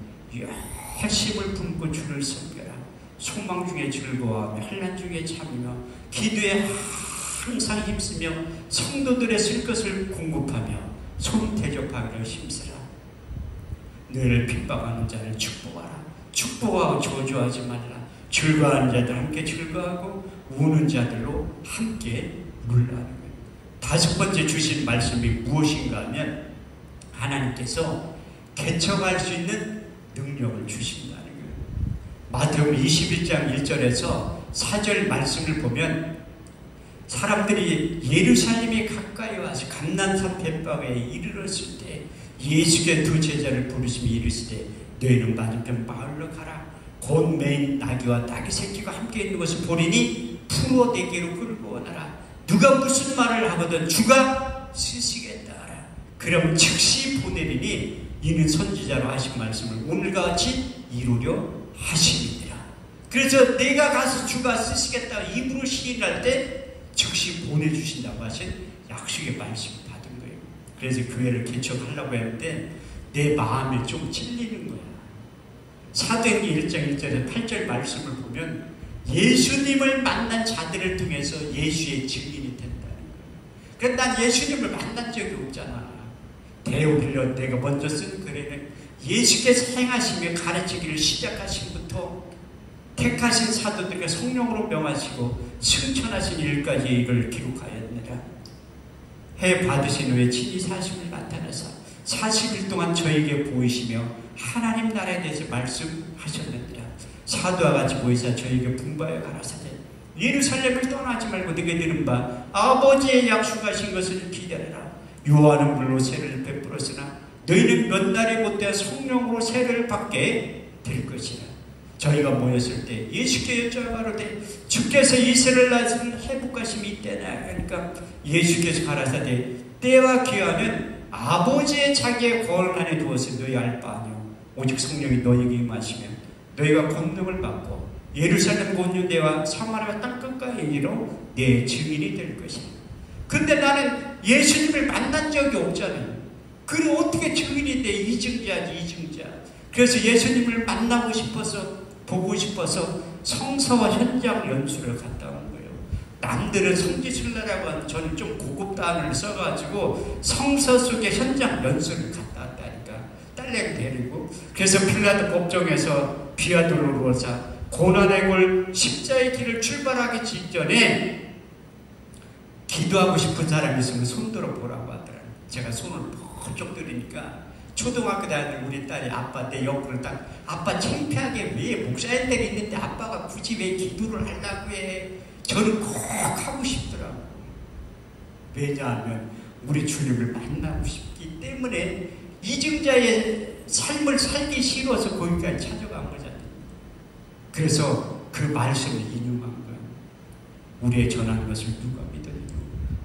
열심을 품고 주를 섬겨라. 소망 중에 즐거워하며 환난 중에 참으며 기도에 항상 힘쓰며 성도들의 쓸 것을 공급하며 손 대접하기를 힘쓰라. 너희를 핍박하는 자를 축복하라. 축복하고 저주하지 말라. 즐거워하는 자들 함께 즐거워하고 우는 자들로 함께 울라는 거예요. 다섯 번째 주신 말씀이 무엇인가 하면 하나님께서 개척할 수 있는 능력을 주신다는 거예요. 마태복음 21장 1절에서 4절 말씀을 보면 사람들이 예루살렘에 가까이 와서 감난산 벳방에 이르렀을 때 예수께 두 제자를 부르시며 이르시되 너희는 맞은편 마을로 가라. 곧 매인 나귀와 나귀 새끼가 함께 있는 것을 보리니 풀어 내게로 끌고 오너라. 누가 무슨 말을 하거든 주가 쓰시겠다 하라. 그럼 즉시 보내리니 이는 선지자로 하신 말씀을 오늘과 같이 이루려 하심이니라. 그래서 내가 가서 주가 쓰시겠다 입으로 시인할 때 즉시 보내주신다고 하신 약속의 말씀을 받은 거예요. 그래서 교회를 개척하려고 했는데 내 마음이 좀 찔리는 거야. 사도행전 1장 1절에 8절 말씀을 보면 예수님을 만난 자들을 통해서 예수의 증인이 된다는 거예요. 그런데 난 예수님을 만난 적이 없잖아. 데오빌로 내가 먼저 쓴 글에는 예수께서 행하시며 가르치기를 시작하신부터 택하신 사도들과 성령으로 명하시고 승천하신 일까지 이걸 기록하였느라. 해 받으신 후에 친히 40일 나타나사 40일 동안 저에게 보이시며 하나님 나라에 대해서 말씀하셨느니라. 사도와 같이 보이사 저에게 분바에 가라사대 예루살렘을 떠나지 말고 네게 들은 바 아버지의 약속하신 것을 기다려라. 요한은 물로 세를 베풀었으나 너희는 몇 날이 못되어 성령으로 세를 받게 될 것이라. 저희가 모였을 때 예수께 여쭤가로되 주께서 이스라엘 나라를 회복하심이 있다나. 그러니까 예수께서 가라사대 때와 기한은 아버지의 자기의 거울 안에 두어서 너희 알 바 아니오. 오직 성령이 너희에게 임하시면 너희가 권능을 받고 예루살렘 온 유대와 사마리아 땅 끝까지 이르러 내 증인이 될 것이야. 근데 나는 예수님을 만난 적이 없잖아요. 그럼 어떻게 증인이 돼? 이증자지, 이증자. 그래서 예수님을 만나고 싶어서, 보고 싶어서 성서와 현장 연수를 갔다 온 거예요. 남들은 성지순례라고 하는, 저는 좀 고급 단어를 써가지고 성서 속의 현장 연수를 갔다 왔다니까. 딸내미 데리고. 그래서 필라도 법정에서 비아돌로로사 고난의 골 십자의 길을 출발하기 직전에 기도하고 싶은 사람이 있으면 손들어 보라고 하더라고요. 제가 손을 번쩍 들으니까 초등학교 다니는 우리 딸이 아빠 내 옆구리를 딱, 아빠 창피하게 왜 목사님들이 있는데 아빠가 굳이 왜 기도를 하려고 해. 저는 꼭 하고 싶더라고요. 왜냐하면 우리 주님을 만나고 싶기 때문에 이증자의 삶을 살기 싫어서 거기까지 찾아간 거잖아요. 그래서 그 말씀을 인용한 거예요. 우리의 전하는 것을 누가 믿었느냐.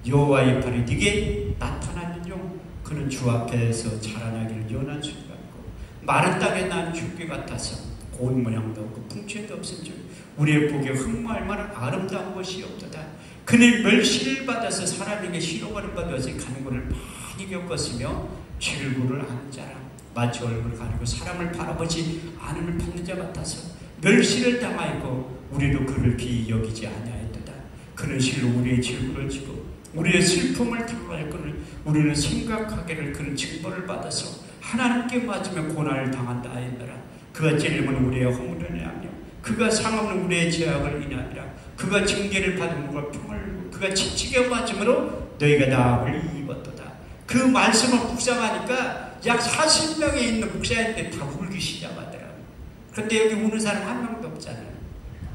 여호와의 팔이 네게 나타나느뇨. 그는 주 앞에서 자라나기를 연한 술 같고 마른 땅에 난 죽기 같아서 고운 모양도 없고 풍채도 없은 줄 우리의 보기에 흠모할 만한 아름다운 것이 없도다. 그는 멸시를 받아서 사람에게 싫어하는 바 되어서 간고를 많이 겪었으며 질구를 하는 자라. 마치 얼굴을 가리고 사람을 바라보지 않음을 받는 자 같아서 멸시를 당하였고 우리도 그를 기이 여기지 아니하였도다. 그는 실로 우리의 질구를 지고 우리의 슬픔을 당하였거늘 우리는 생각하기를 그는 징벌을 받아서 하나님께 맞으며 고난을 당한다 하였노라. 그가 찔림은 우리의 허물을 인하며 그가 상함은 우리의 죄악을 인하니라. 그가 징계를 받은 우리가 평을 그가 지치게 맞음으로 너희가 나음을 입었도다. 그 말씀을 묵상하니까 약 40명에 있는 목사님들 다 울기 시작하더라고요. 그런데 여기 우는 사람 한 명도 없잖아요.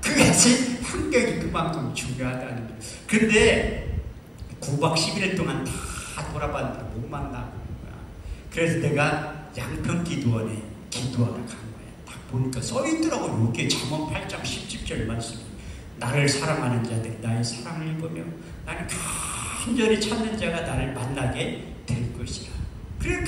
그것이 환경이 그만큼 중요하다는 거예요. 근데 9박 11일 동안 다 돌아봤는데 못 만나고 거야. 그래서 내가 양평기도원에 기도하러 간 거야. 딱 보니까 써있더라고. 여기에 잠언 8장 17절 말씀이 나를 사랑하는 자들이 나의 사랑을 입으며 나는 간절히 찾는 자가 나를 만나게 될 것이라. 그래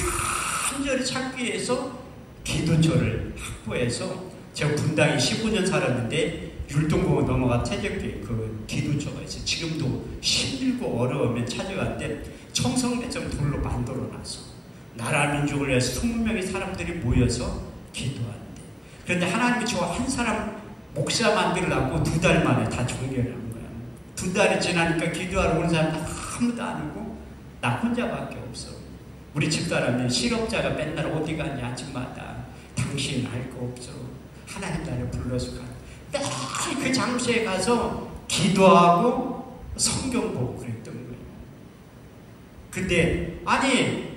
간절히 찾기 위해서 기도처를 확보해서 제가 분당에 15년 살았는데 율동공원 넘어가 태적교회 그 기도처가 있어요. 지금도 힘들고 어려우면 찾아갔는데 청성대점 돌로 만들어놨어. 나라 민족을 위해서 20명의 사람들이 모여서 기도하는데, 그런데 하나님이 저 한 사람 목사 만들려고 2달 만에 다 종결을 한 거야. 2달이 지나니까 기도하러 오는 사람 아무도 안 오고 나 혼자밖에 없어. 우리 집사람이 실업자가 맨날 어디 가냐 아침마다 당신 알 거 없어. 하나님 나를 불러서 가. 매일 그 장소에 가서 기도하고 성경 보고 그랬던 거예요. 근데 아니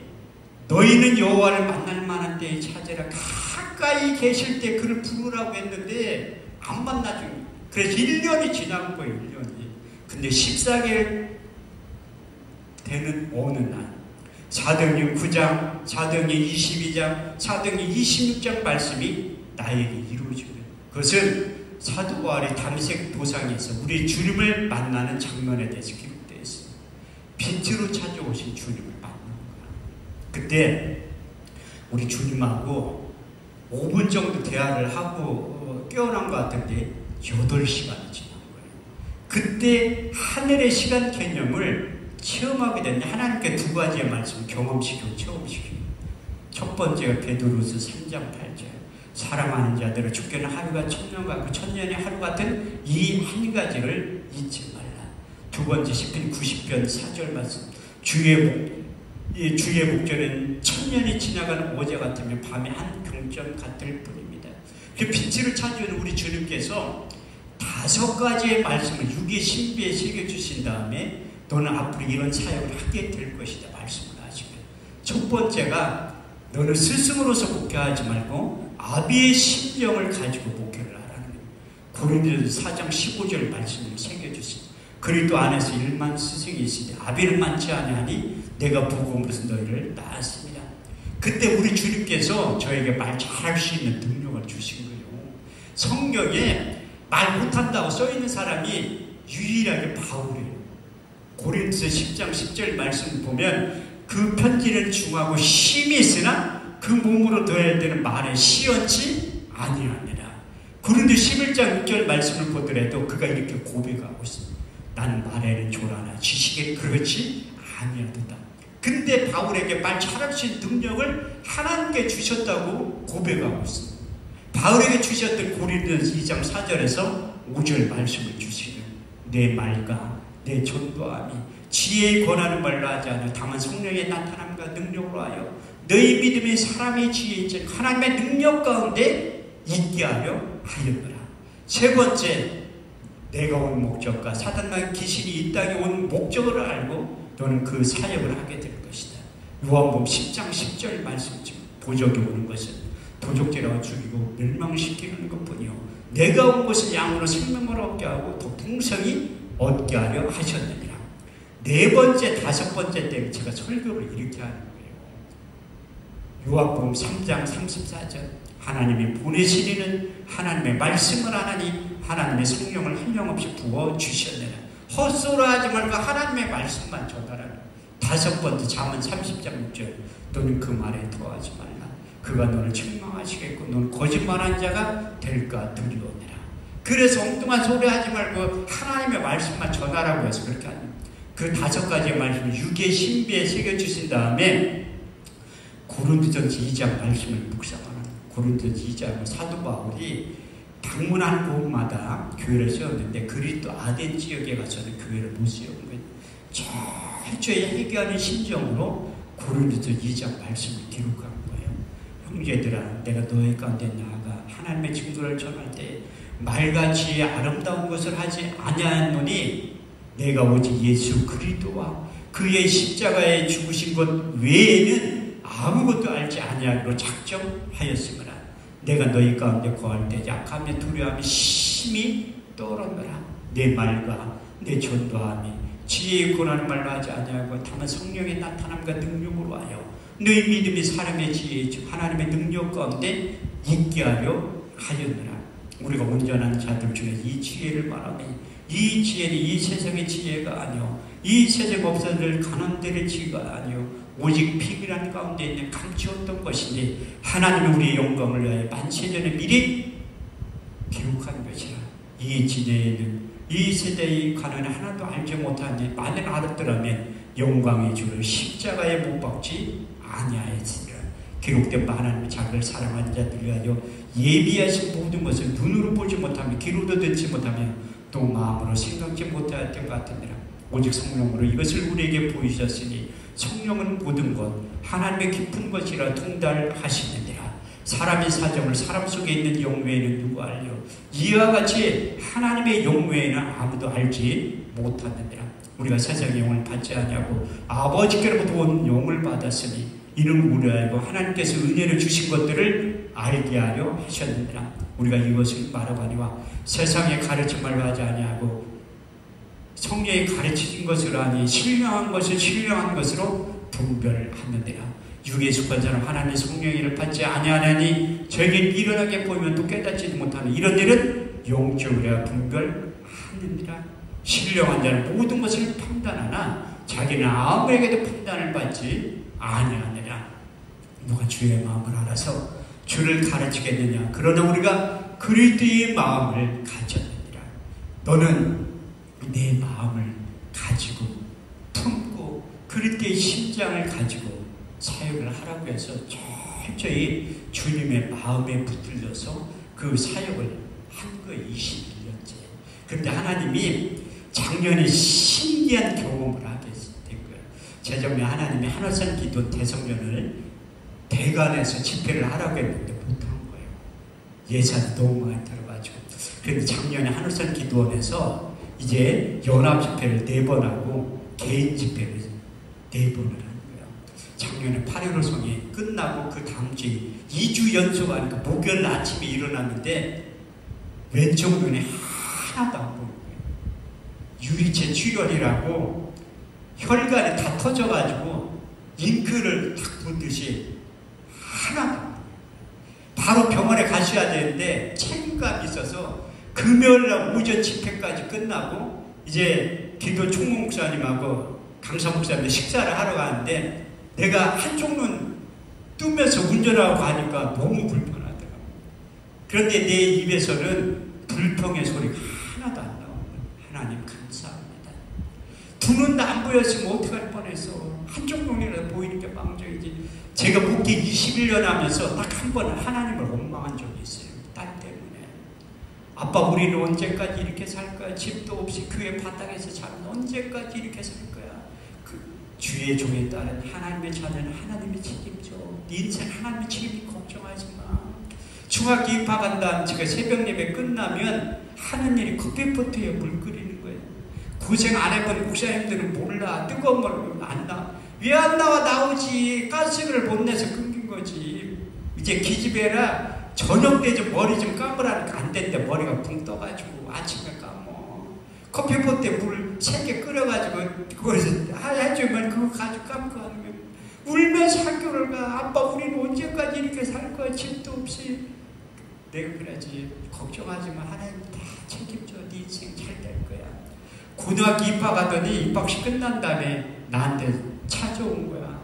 너희는 여호와를 만날 만한 때에 찾으라. 가까이 계실 때 그를 부르라고 했는데 안 만나죠. 그래서 1년이 지난 거예요. 1년이. 근데 14개월 되는 어느 날 사도행전 9장, 사도행전 22장, 사도행전 26장 말씀이 나에게 이루어지고 그것은 사도 바울이 담색 도상에서 우리 주님을 만나는 장면에 대해서 기록되어 있어요. 빛으로 찾아오신 주님을 만난 거야. 그때 우리 주님하고 5분 정도 대화를 하고 깨어난 것 같은데 8시간이 지난 거예요. 그때 하늘의 시간 개념을 체험하게 됐는데 하나님께 2가지의 말씀을 경험시키고 체험시키고, 첫 번째가 베드로서 3장 8절 사랑하는 자들은 죽게는 하루가 천년 같고 천년이 하루 같은 이 한 가지를 잊지 말라. 두 번째 시편 90편 4절 말씀. 주의 목전은 천년이 지나가는 어제 같으면 밤에 한 경점 같을 뿐입니다. 그 빛을 찾는 우리 주님께서 5가지의 말씀을 육의 신비에 새겨주신 다음에 너는 앞으로 이런 사역을 하게 될 것이다 말씀을 하시고, 첫 번째가 너는 스승으로서 목회하지 말고 아비의 심령을 가지고 목회를 하라는 거예요. 고린도서 4장 15절 말씀을 새겨주신, 그리스도 안에서 1만 스승이 있으니 아비는 많지 아니하니 내가 보고 무슨 너희를 낳았습니다. 그때 우리 주님께서 저에게 말 잘할 수 있는 능력을 주신 거예요. 성경에 말 못한다고 써있는 사람이 유일하게 바울이에요. 고린도서 10장 10절 말씀 보면 그 편지는 중하고 심히 있으나 그 몸으로 더해야 되는 말에 시원치 아니하니라. 고린도 11장 6절 말씀을 보더라도 그가 이렇게 고백하고 있습니다. 나는 말에는 조라나 지식에 그렇지 아니하도다. 근데 바울에게 말 잘할 수 있는 능력을 하나님께 주셨다고 고백하고 있습니다. 바울에게 주셨던 고린도서 2장 4절에서 5절 말씀을 주시면 내 말과 내 전도함이 지혜의 권하는 말로 하지 않아 다만 성령의 나타남과 능력으로 하여 너희 믿음이 사람의 지혜이지 하나님의 능력 가운데 있게 하려 하였노라. 세 번째, 내가 온 목적과 사단과 귀신이 이 땅에 온 목적을 알고 너는 그 사역을 하게 될 것이다. 요한복음 10장 10절 말씀처럼 도적이 오는 것은 도적질하고 죽이고 멸망시키는 것뿐이요 내가 온 것은 양으로 생명을 얻게 하고 더 풍성히 얻게 하려 하셨느니라. 네 번째, 다섯 번째 때는 제가 설교를 이렇게 하는 거예요. 요한복음 3장 34절 하나님이 보내시리는 하나님의 말씀을 하나니 하나님의 성령을 한량없이 부어주셨느니라. 헛소리하지 말고 하나님의 말씀만 전하라. 다섯 번째, 잠언 30장 6절 너는 그 말에 더하지 말라. 그가 너를 책망하시겠고 너는 거짓말한 자가 될까 두려우니라. 그래서 엉뚱한 소리 하지 말고 하나님의 말씀만 전하라고 해서 그렇게 합니다. 그 5가지의 말씀을 육의 신비에 새겨주신 다음에 고린도전서 2장 말씀을 묵상하는, 고린도전서 2장 사도 바울이 방문한 곳마다 교회를 세웠는데 그리스도 아덴 지역에 가서는 교회를 못 세운 거예요. 철저히 회개하는 심정으로 고린도전서 2장 말씀을 기록한 거예요. 형제들아, 내가 너희 가운데 나아가 하나님의 증거를 전할 때 말과 지혜의 아름다운 것을 하지 아니하노니 내가 오직 예수 그리스도와 그의 십자가에 죽으신 것 외에는 아무것도 알지 아니하기로 작정하였으므라. 내가 너희 가운데 거할 때 약함에 두려움이 심히 떠오르노라. 내 말과 내 전도함이 지혜의 권하는 말로 하지 아니하고 다만 성령의 나타남과 능력으로 하여 너희 믿음이 사람의 지혜 즉 하나님의 능력 가운데 있게 하려 하였노라. 우리가 온전한 자들 중에 이 지혜를 말하니 이 지혜는 이 세상의 지혜가 아니요 이 세상 없어질 가난들의 지혜가 아니요 오직 비밀한 가운데 있는 감추었던 것이니 하나님이 우리의 영광을 위하여 만세전에 미리 기록한 것이라. 이 지혜는 이 세대의 가난을 하나도 알지 못하니 만일 알았더라면 영광의 주를 십자가에 못 박지 아니하였으리라. 기록된 하나님의 자기를 사랑하는 자들 위하여 예비하신 모든 것을 눈으로 보지 못하며 귀로도 듣지 못하며 또 마음으로 생각지 못하였던 것 같으니라. 오직 성령으로 이것을 우리에게 보이셨으니 성령은 모든 것 하나님의 깊은 것이라 통달하시느니라. 사람의 사정을 사람 속에 있는 영 외에는 누가 알려? 이와 같이 하나님의 영 외에는 아무도 알지 못하느니라. 우리가 세상의 영을 받지 아니하고 아버지께로부터 온 영을 받았으니 이는 우리 알고 하나님께서 은혜를 주신 것들을 알게 하려 하셨느니라. 우리가 이것을 말하거니와 세상에 가르친 말로 하지 아니하고 성령이 가르치신 것을 아니 신령한 것을 신령한 것으로 분별하느니라. 육에 속한 자는 하나님의 성령의 일을 받지 아니하나니 저에게 미련하게 보이면 또 깨닫지도 못하는 이런 일은 영적으로 분별하느니라. 신령한 자는 모든 것을 판단하나 자기는 아무에게도 판단을 받지 아니하느냐. 누가 주의 마음을 알아서 주를 가르치겠느냐. 그러나 우리가 그리스도의 마음을 가졌느니라. 너는 내 마음을 가지고 품고 그리스도의 심장을 가지고 사역을 하라고 해서 철저히 주님의 마음에 붙들려서 그 사역을 한 거예요. 21년째. 그런데 하나님이 작년에 신기한 경험을 하게 된 거예요. 재정에 하나님이 한월산 기도 대성전을 대관에서 집회를 하라고 했는데 못한 거예요. 예산이 너무 많이 들어가지고. 그런데 작년에 한월산 기도원에서 이제 연합 집회를 4번 하고 개인 집회를 4번을 하는 거예요. 작년에 8.15 성이 끝나고 그 다음 주에 2주 연속 하니까 목요일 아침에 일어났는데 왼쪽 눈에 하나도 안 보이는 거예요. 유리체 출혈이라고 혈관이 다 터져가지고 잉크를 탁 붓듯이 하나도 안 보여요. 바로 병원에 가셔야 되는데 책임감이 있어서 금요일날 오전 집회까지 끝나고 이제 기도 총무 목사님하고 강사 목사님 식사를 하러 가는데 내가 한쪽 눈 뜨면서 운전하고 가니까 너무 불편하더라고요. 그런데 내 입에서는 불평의 소리가 하나도 안 나오고 하나님 감사합니다. 두 눈 다 안 보였으면 어떡할 뻔했어. 한쪽 눈이라도 보이는 게 망정이지. 제가 목회 21년 하면서 딱 한 번 하나님을 원망한 적이 있어요. 딸 때문에. 아빠 우리는 언제까지 이렇게 살 거야? 집도 없이 교회 바닥에서 자면 언제까지 이렇게 살 거야? 그 주의 종의 딸은 하나님의 자녀는 하나님이 책임져. 네 인생 하나님이 책임지 걱정하지 마. 중학교 입학한 다음 제가 새벽 예배 끝나면 하는 일이 커피포트에 물 끓이는 거예요. 고생 안 해본 목사님들은 몰라. 뜨거운 물 안 나와. 왜 안 나와? 나오지. 가스를 못 내서 끊긴 거지. 이제 기집애라 저녁 때 좀 머리 좀 감으라니까 안 된대. 머리가 붕 떠가지고 아침에 감어. 커피포트에 물 3개 끓여가지고 그걸 해주면 그거 가지고 감고 하는 거예요. 울면서 학교를 가. 아빠 우리는 언제까지 이렇게 살 거야? 집도 없이. 내가 그러지. 걱정하지 마. 하나님 다 책임져. 네 인생 잘 될 거야. 고등학교 입학하더니 입학식 끝난 다음에 나한테 찾아온 거야.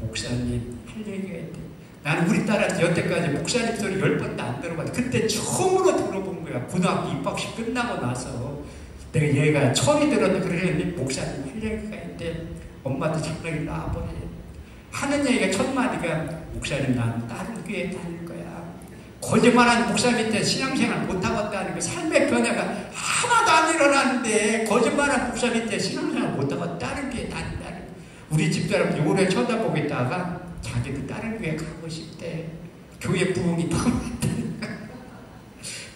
목사님 할 얘기가 있대. 나는 우리 딸한테 여태까지 목사님 소리 10번도 안 들어봤는데 그때 처음으로 들어본 거야. 고등학교 입학식 끝나고 나서 내가 얘가 처음에 들었는데 그러는데 목사님 할 얘기가 있대. 엄마도 잠깐 나와보래. 하는 얘기가 첫 마디가 목사님 나는 다른 교회에 다닐 거야. 거짓말하는 목사 밑에 신앙생활 못하겠다는 게 삶의 변화가 하나도 안 일어나는데 거짓말하는 목사 밑에 신앙생활 못하고 다른 교회에 다닌다는 거야. 우리 집사람들이 오래 쳐다보고 있다가 자기도 다른 교회 가고 싶대. 교회 부흥이 너무 많다니까.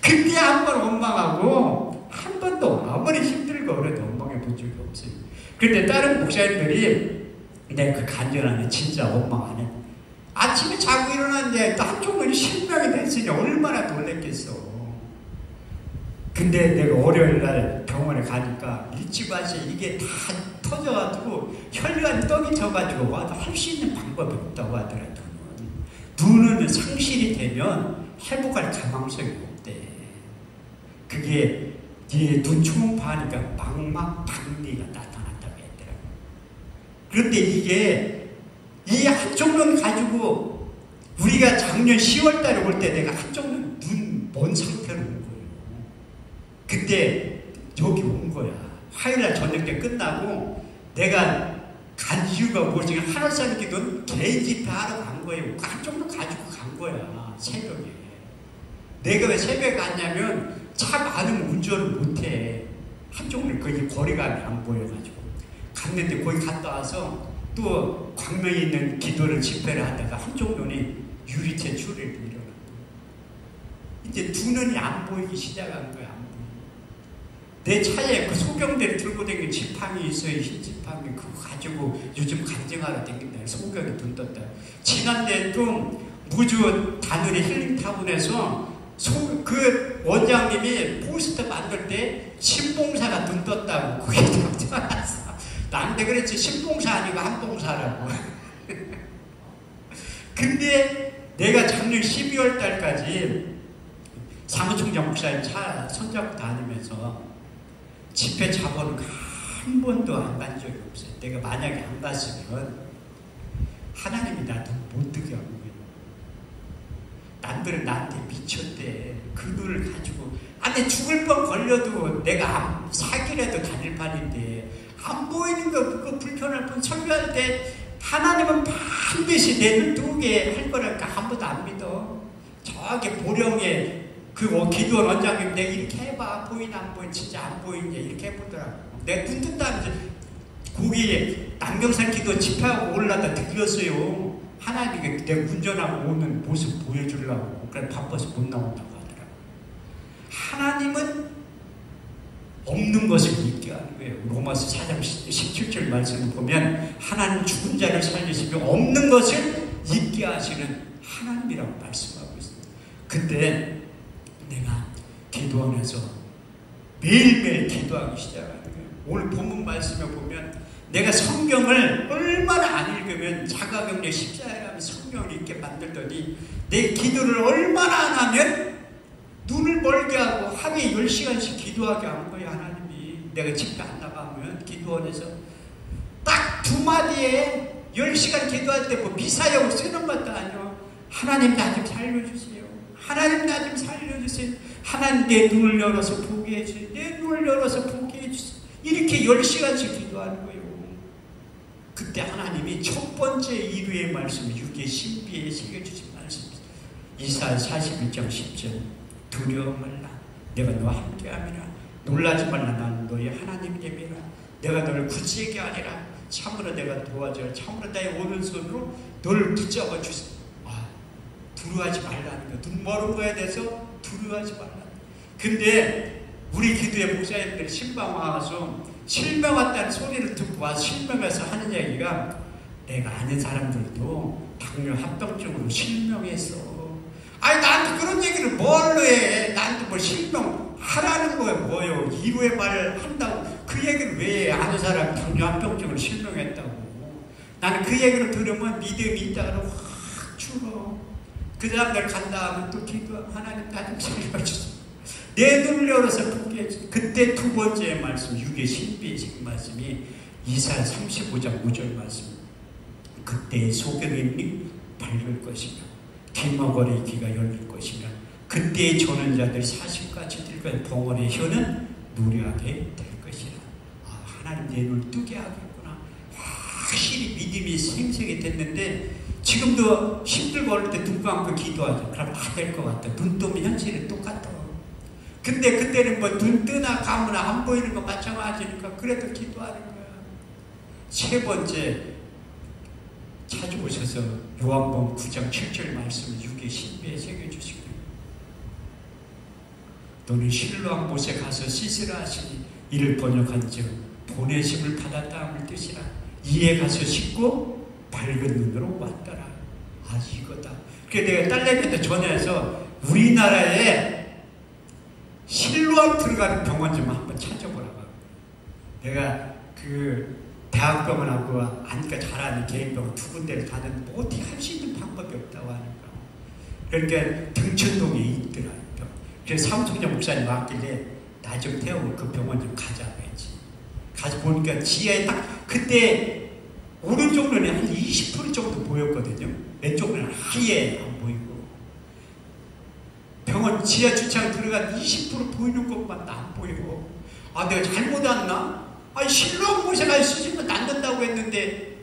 그때 한 번 원망하고 한 번도 아무리 힘들고 어려도 원망해 본 적이 없어요. 그런데 다른 목사님들이 내가 그 간절함에 진짜 원망 안 해. 아침에 자고 일어났는데 또 한쪽 눈이 실명이 됐으니 얼마나 놀랬겠어. 근데 내가 월요일날 병원에 가니까 일찌감치 이게 다 터져가지고 혈관이 떡이 져가지고 와도 할 수 있는 방법이 없다고 하더라. 눈은 상실이 되면 회복할 가망성이 없대. 그게 뒤에 눈 초음파하니까 망막박리가 나타났다고 했더라. 그런데 이게 이 한쪽 눈 가지고 우리가 작년 10월달에 올 때 내가 한쪽 눈 먼 상태로 온 거예요. 그때 여기 온 거야. 화요일날 저녁 때 끝나고 내가 간 이유가 뭐지? 한월산 기도 개인 집회 하러 간 거예요. 한쪽 눈 가지고 간 거야. 새벽에. 내가 왜 새벽에 갔냐면 차 많으면 운전을 못해. 한쪽 눈 거기 거리감이 안 보여가지고 갔는데 거기 갔다 와서 또 광명에 있는 기도를 집회를 하다가 한쪽 눈이 유리체 출혈이 일어난 거예요. 이제 두 눈이 안 보이기 시작한 거야. 안 보이고. 내 차에 그 소경대를 들고 다니는 지팡이 있어요. 흰 지팡이. 그거 가지고 요즘 간증하러 다닌다. 소경이 돈 떴다. 지난해 좀 무주 다누리 힐링타운에서 그 원장님이 포스터 만들 때 신봉사가 돈 떴다고 그게 적혀놨어. 나한테 그랬지. 신봉사 아니고 한봉사라고. 근데 내가 작년 12월 달까지 사무총장 목사님 차 손잡고 다니면서 집회 자본은 한 번도 안 간 적이 없어요. 내가 만약에 안 갔으면 하나님이 나도 못 뜨게 하는 거예요. 남들은 나한테 미쳤대. 그 눈을 가지고 안에 죽을 뻔 걸려도 내가 사기라도 다닐 판인데 안 보이는 거 그거 불편할 뻔 설교할 때 하나님은 반드시 내 눈 뜨게 할 거라니까 아무도 안 믿어. 저기 보령에 그 기도원 원장님 내가 이렇게 해봐. 보이나 안 보이나 진짜 안 보이냐 이렇게 해보더라고. 내가 눈 뜬다는데 거기에 남경산 기도 집회하고 올라다 들렸어요. 하나님이 내가 운전하고 오는 모습 보여주려고. 그래 바빠서 못 나온다고 하더라고. 하나님은 없는 것을 믿게 하는 거예요. 로마서 4장 17절 말씀을 보면 하나님 죽은 자를 살리시며 없는 것을 있게 하시는 하나님이라고 말씀하고 있습니다. 그때 내가 기도하면서 매일매일 기도하기 시작하는 거예요. 오늘 본문 말씀에 보면 내가 성경을 얼마나 안 읽으면 자가격리 십자가라는 성경을 읽게 만들더니 내 기도를 얼마나 안 하면 눈을 멀게 하고 하루에 10시간씩 기도하게 하는 거예요. 하나님이. 내가 집회 안 나가면 기도원에서 딱 두 마디에 10시간 기도할 때 뭐 미사역 쓰는 것도 아니요. 하나님 나 좀 살려주세요. 하나님 나 좀 살려주세요. 하나님 내 눈을 열어서 보게 해주세요. 내 눈을 열어서 보게 해주세요. 이렇게 10시간씩 기도하는 거예요. 그때 하나님이 첫 번째 이루의 말씀, 육의 신비에 새겨주신 말씀입니다. 이사야 41장 10절 두려워 말라. 내가 너와 함께함이라. 놀라지 말라. 나는 너의 하나님이라. 내가 너를 굳세게 하리라. 참으로 내가 도와주라. 참으로 나의 오른손으로 너를 붙잡아 주세요. 두려워하지 말라는 거. 눈 멀은 거에 대해서 두려워하지 말라. 근데 우리 기도의 목사님들이 신방 와서 실명 왔다는 소리를 듣고 와서 실명해서 하는 얘기가 내가 아는 사람들도 당뇨 합병증으로 실명했어. 아니 나한테 그런 얘기를 뭘로 해. 나한테 뭘 실명하라는 거야. 뭐요. 이루의 말을 한다고 그 얘기를 왜 해. 아는 사람이 당뇨 합병증으로 실명했다고. 나는 그 얘기를 들으면 믿음이 있다가 확 줄어. 그 다음날 간다 하면 또 기도하고 하나님 나 좀 살려주세요. 내 눈을 열어서 보게 해주세요. 그때 두 번째 말씀, 육의 신비의 말씀이 이사야 35장 5절 말씀. 그때 소경이 밝을 것이며 기머거리의 귀가 열릴 것이며 그때의 조는 자들이 40까지 들 것이며 봉헌의 혀는 노래하게 될 것이라. 하나님 내 눈을 뜨게 하겠구나. 확실히 믿음이 생생이 됐는데 지금도 힘들고 어릴 때 눈 감고 기도하죠. 그럼 다 될 것 같아. 눈 뜨면 현실이 똑같아. 근데 그때는 뭐 눈 뜨나 감으나 안 보이는 거 마찬가지니까 그래도 기도하는 거야. 세 번째 찾아오셔서 요한복음 9장 7절 말씀을 육의 신비에 새겨주시고 너는 실로암 못에 가서 씻으라 하시니 이를 번역한 즉 보내심을 받았다 함을 뜻이라. 이에 가서 씻고 밝은 눈으로 왔더라. 이거다. 그래서 내가 딸내미한테 전화해서 우리나라에 실로암 들어가는 병원 좀 한번 찾아보라고. 내가 그 대학병원하고 아니까 잘하는 개인병원 두 군데를 가는데 뭐 어떻게 할 수 있는 방법이 없다고 하니까. 그러니까 등촌동에 있더라. 그래서 사무총장 목사님 왔길래 나 좀 태우고 그 병원 좀 가자고 했지. 가서 보니까 지하에 딱 그때 오른쪽으로는 한 20% 정도 보였거든요. 왼쪽으로는 아예 안 보이고. 병원 지하 주차장 들어간 20% 보이는 것만 안 보이고. 내가 잘못 왔나? 실로암 못에 갈 수 있으면 낫는다고 했는데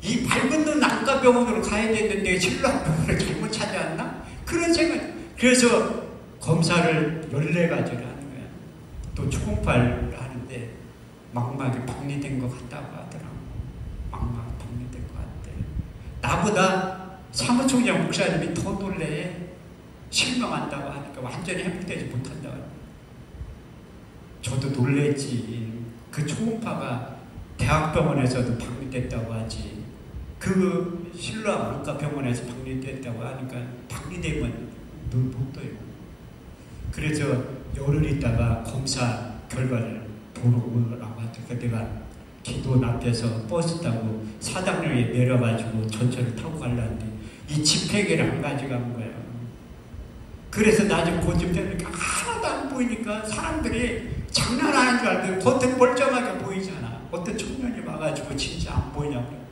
이 밝은 눈 안과병원으로 가야 되는데 실로암 병원을 잘못 찾아왔나? 그런 생각. 그래서 검사를 14가지를 하는 거야. 또 초음파를 하는데 망막이 박리된 것 같다고 하더라고. 망막 박리된 것 같대. 나보다 사무총장 목사님이 더 놀래. 실명한다고 하니까 완전히 회복되지 못한다고. 저도 놀랬지. 그 초음파가 대학병원에서도 박리됐다고 하지. 그 실로암 안과병원에서 박리됐다고 하니까 박리되면 눈 못 떠요. 그래서 열흘 있다가 검사 결과를 보러 오라고 하니까 내가 기도원 앞에서 버스 타고 사당역에 내려가지고 전철을 타고 가려는데 이 집회기를 안 가져간 거야. 그래서 나중에 고집되니까 하나도 안 보이니까 사람들이 장난하는 줄 알고 겉은 멀쩡하게 보이잖아. 어떤 청년이 와가지고 진짜 안 보이냐고.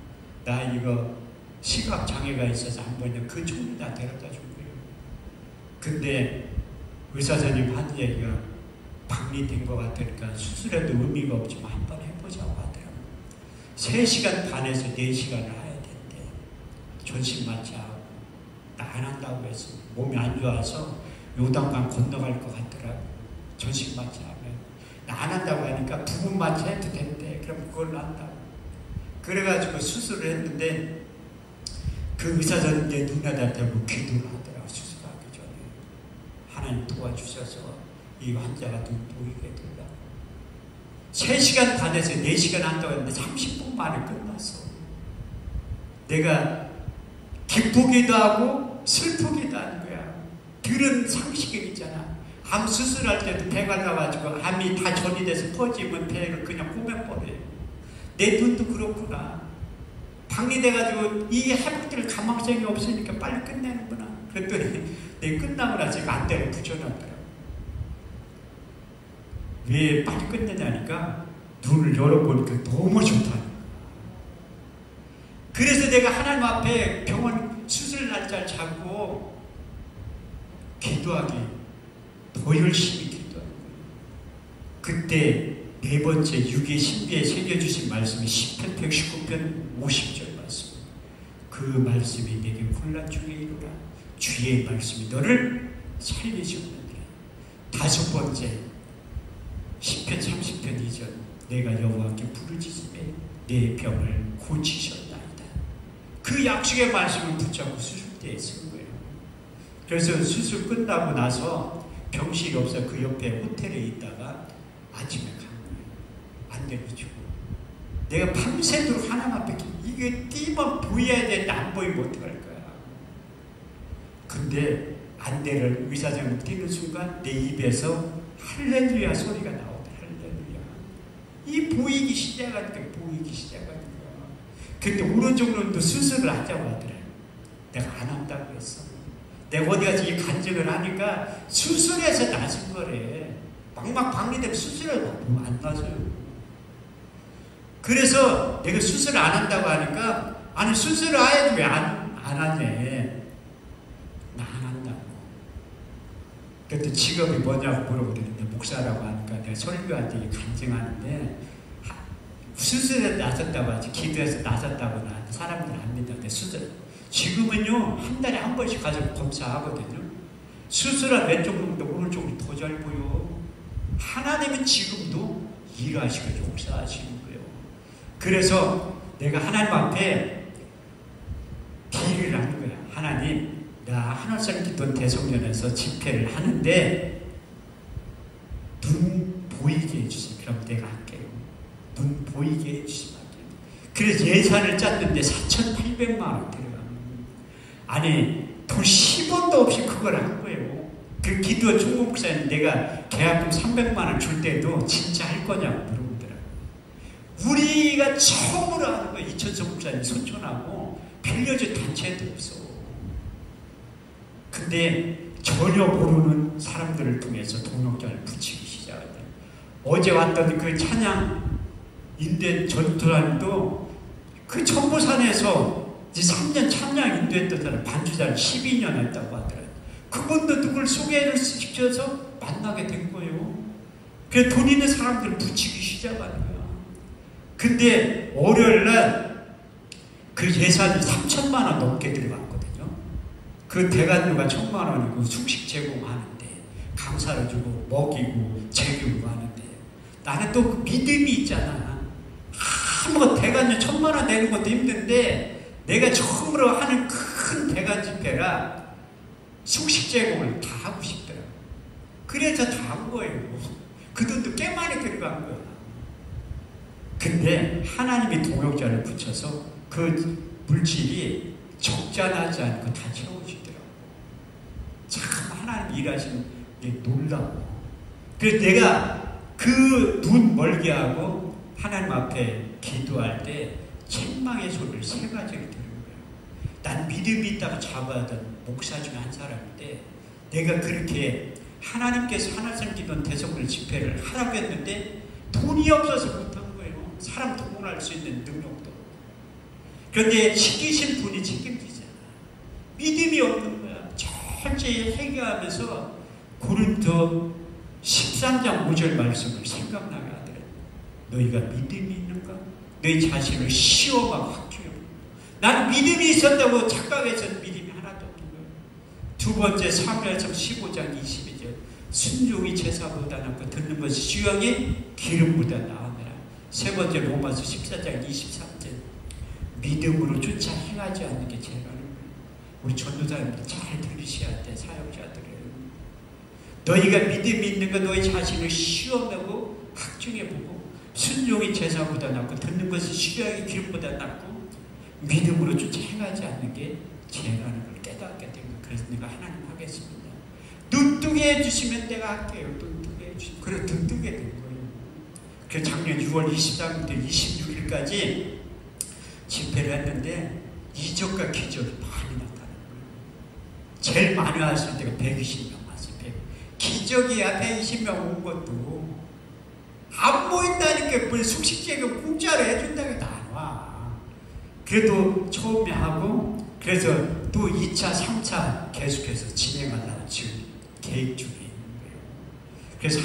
나 이거 시각장애가 있어서 안 보이냐. 그 청년이 나 데려다 준 거예요. 근데 의사 선생님 한 얘기가 박리된 것 같으니까 수술해도 의미가 없지만 한번 해보자고 하더라고요. 3시간 반에서 4시간을 해야 된다. 전신 마취하고 나 안 한다고 했어. 몸이 안 좋아서 요단강 건너갈 것 같더라고. 전신 마취하면 나 안 한다고 하니까 부분 마취해도 된대. 그럼 그걸로 한다고. 그래가지고 수술을 했는데 그 의사들은 내 눈에다 대고 기도를 하더라고. 수술하기 전에 하나님 도와주셔서 이 환자가 눈 보이게 된다. 3시간 반에서 4시간 한다고 했는데 30분 만에 끝났어. 내가 기쁘기도 하고 슬프기도 하는 거야. 들은 상식이 있잖아. 암 수술할 때도 배가 나가지고 암이 다 전이 돼서 퍼지면 배를 그냥 꼬매버려요. 내 눈도 그렇구나. 박리돼가지고 이 회복될 가망성이 없으니까 빨리 끝내는구나. 그랬더니 내 끝나고 나서 안대를 붙여놨더라고. 왜 빨리 끝내냐니까 눈을 열어보니까 너무 좋다. 그래서 내가 하나님 앞에 병원 수술 날짜를 잡고 기도하기 더 열심히 기도하는 거예요. 그때 4번째 유기 신비에 새겨주신 말씀이 10편 119편 50절 말씀. 그 말씀이 내게 혼란 중에 이르라. 주의 말씀이 너를 살리시옵느니라. 5번째 10편 30편 2절. 내가 여호와께 부르짖으매 내 병을 고치셨나이다. 그 약속의 말씀을 붙잡고 수술대에 쓴 거예요. 그래서 수술 끝나고 나서 병실이 없어 그 옆에 호텔에 있다가 아침에 간 거예요. 안대를 주고. 내가 밤새도록 하나님 앞에 이게 띄면 보여야 되는데 안 보이면 어떡할 거야. 근데 안대를 의사선생님 띄는 순간 내 입에서 할렐루야 소리가 나오더라. 할렐루야. 이 보이기 시작하니까 보이기 시작하니까. 근데 오른쪽 눈도 수술을 하자고 하더라. 내가 안 한다고 했어. 내가 어디 가서 이 간증을 하니까 수술해서 나은 거래. 막막 박리되면 수술을 안 나서요. 그래서 내가 수술 안 한다고 하니까 아니 수술을 해야지 왜 안 하냐. 나 안 한다고. 그때 직업이 뭐냐고 물어보는데 목사라고 하니까 내가 설교한테 간증하는데 수술에 나섰다고 하지 기도해서 나섰다고 나한테 사람들 압니다. 근데 수술 지금은요 한 달에 한 번씩 가서 검사하거든요. 수술한 왼쪽 눈도 오른쪽 눈이 더 잘 보여. 하나님은 지금도 일하시고 역사하시는 거예요. 그래서 내가 하나님 앞에 기도를 하는 거야. 하나님, 나 한월산 기도 대성전에서 집회를 하는데 눈 보이게 해주세요. 그럼 내가 할게요. 눈 보이게 해주시면 안 돼요. 그래서 예산을 짰는데 4,800만 원 들어가. 아니 돈 10원도 없이 그걸 한 거예요. 그 기도 총목사님 내가 계약금 300만 원 줄 때도 진짜 할 거냐고 물어보더라고요. 우리가 처음으로 하는 거예요. 이천석 목사님 손촌하고 빌려줄 단체도 없어. 근데 전혀 모르는 사람들을 통해서 동역자를 붙이기 시작하더라고요. 어제 왔던 그 찬양 인대 전투단도 그 천보산에서 이제 3년 찬양 인도했던 사람 반주자를 12년 했다고 하더라고요. 그분도 누굴 소개를 시켜서 만나게 된 거예요. 그래서 돈 있는 사람들을 붙이기 시작하는 거야. 근데 월요일날 그 예산이 3천만 원 넘게 들어갔거든요. 그 대관료가 1,000만 원이고 숙식 제공하는데 강사를 주고 먹이고 재교육 하는데 나는 또 그 믿음이 있잖아. 뭐 대관료 1,000만 원 내는 것도 힘든데 내가 처음으로 하는 큰 대관 집회라 숙식 제공을 다 하고 싶더라고. 그래서 다 한 거예요. 그 돈도 꽤 많이 들어간 거야. 근데 하나님이 동역자를 붙여서 그 물질이 적잖하지 않고 다 채워지더라고. 참 하나님 일하시는 게 놀라워. 그래서 내가 그 눈 멀게 하고 하나님 앞에 기도할 때 책망의 소리를 3가지를 들은 거예요. 난 믿음이 있다고 자부하던 목사 중에 한 사람인데 내가 그렇게 하나님께서 하나님 기도원 대성을 집회를 하라고 했는데 돈이 없어서 못한 거예요. 사람 동원할 수 있는 능력도. 그런데 시키신 분이 책임지잖아. 믿음이 없는 거야. 철저히 회개하면서 고린도 13장 5절 말씀을 생각나게 하더래. 너희가 믿음이 있는가? 너희 자신을 시험하고 학교해. 나는 믿음이 있었다고 착각해서 믿음이 하나도 없는 거예요. 두 번째 사무엘상 15장 22절 순종이 제사보다 낫고 듣는 것이 수양이 기름보다 나으니라. 세 번째 로마서 14장 23절 믿음으로 쫓아 행하지 않는 게 제일 어려운 거예요. 우리 전도사님들 잘 들으셔야 돼. 사역자들은 너희가 믿음이 있는 거 너희 자신을 시험하고 확증해보고 순종이 제사보다 낫고 듣는 것이 수양이 기름보다 낫고 믿음으로 쫓아 행하지 않는 게 죄라는 걸 깨닫게 된 거예요. 그래서 내가 하나님 하겠습니다. 눈뜨게 해주시면 내가 할게요. 눈뜨게 해주시면. 그래서 눈뜨게 된 거예요. 그래서 작년 6월 23일부터 26일까지 집회를 했는데 이적과 기적이 많이 나타나는 거예요. 제일 많이 왔을 때가 120명 왔어요. 기적이야. 120명 온 것도 안 보인다니까 뭘 숙식제가 공짜로 해준다고 다 와. 그래도 처음에 하고 그래서 또 2차, 3차 계속해서 진행하려고 지금 계획 중에 있는 거예요. 그래서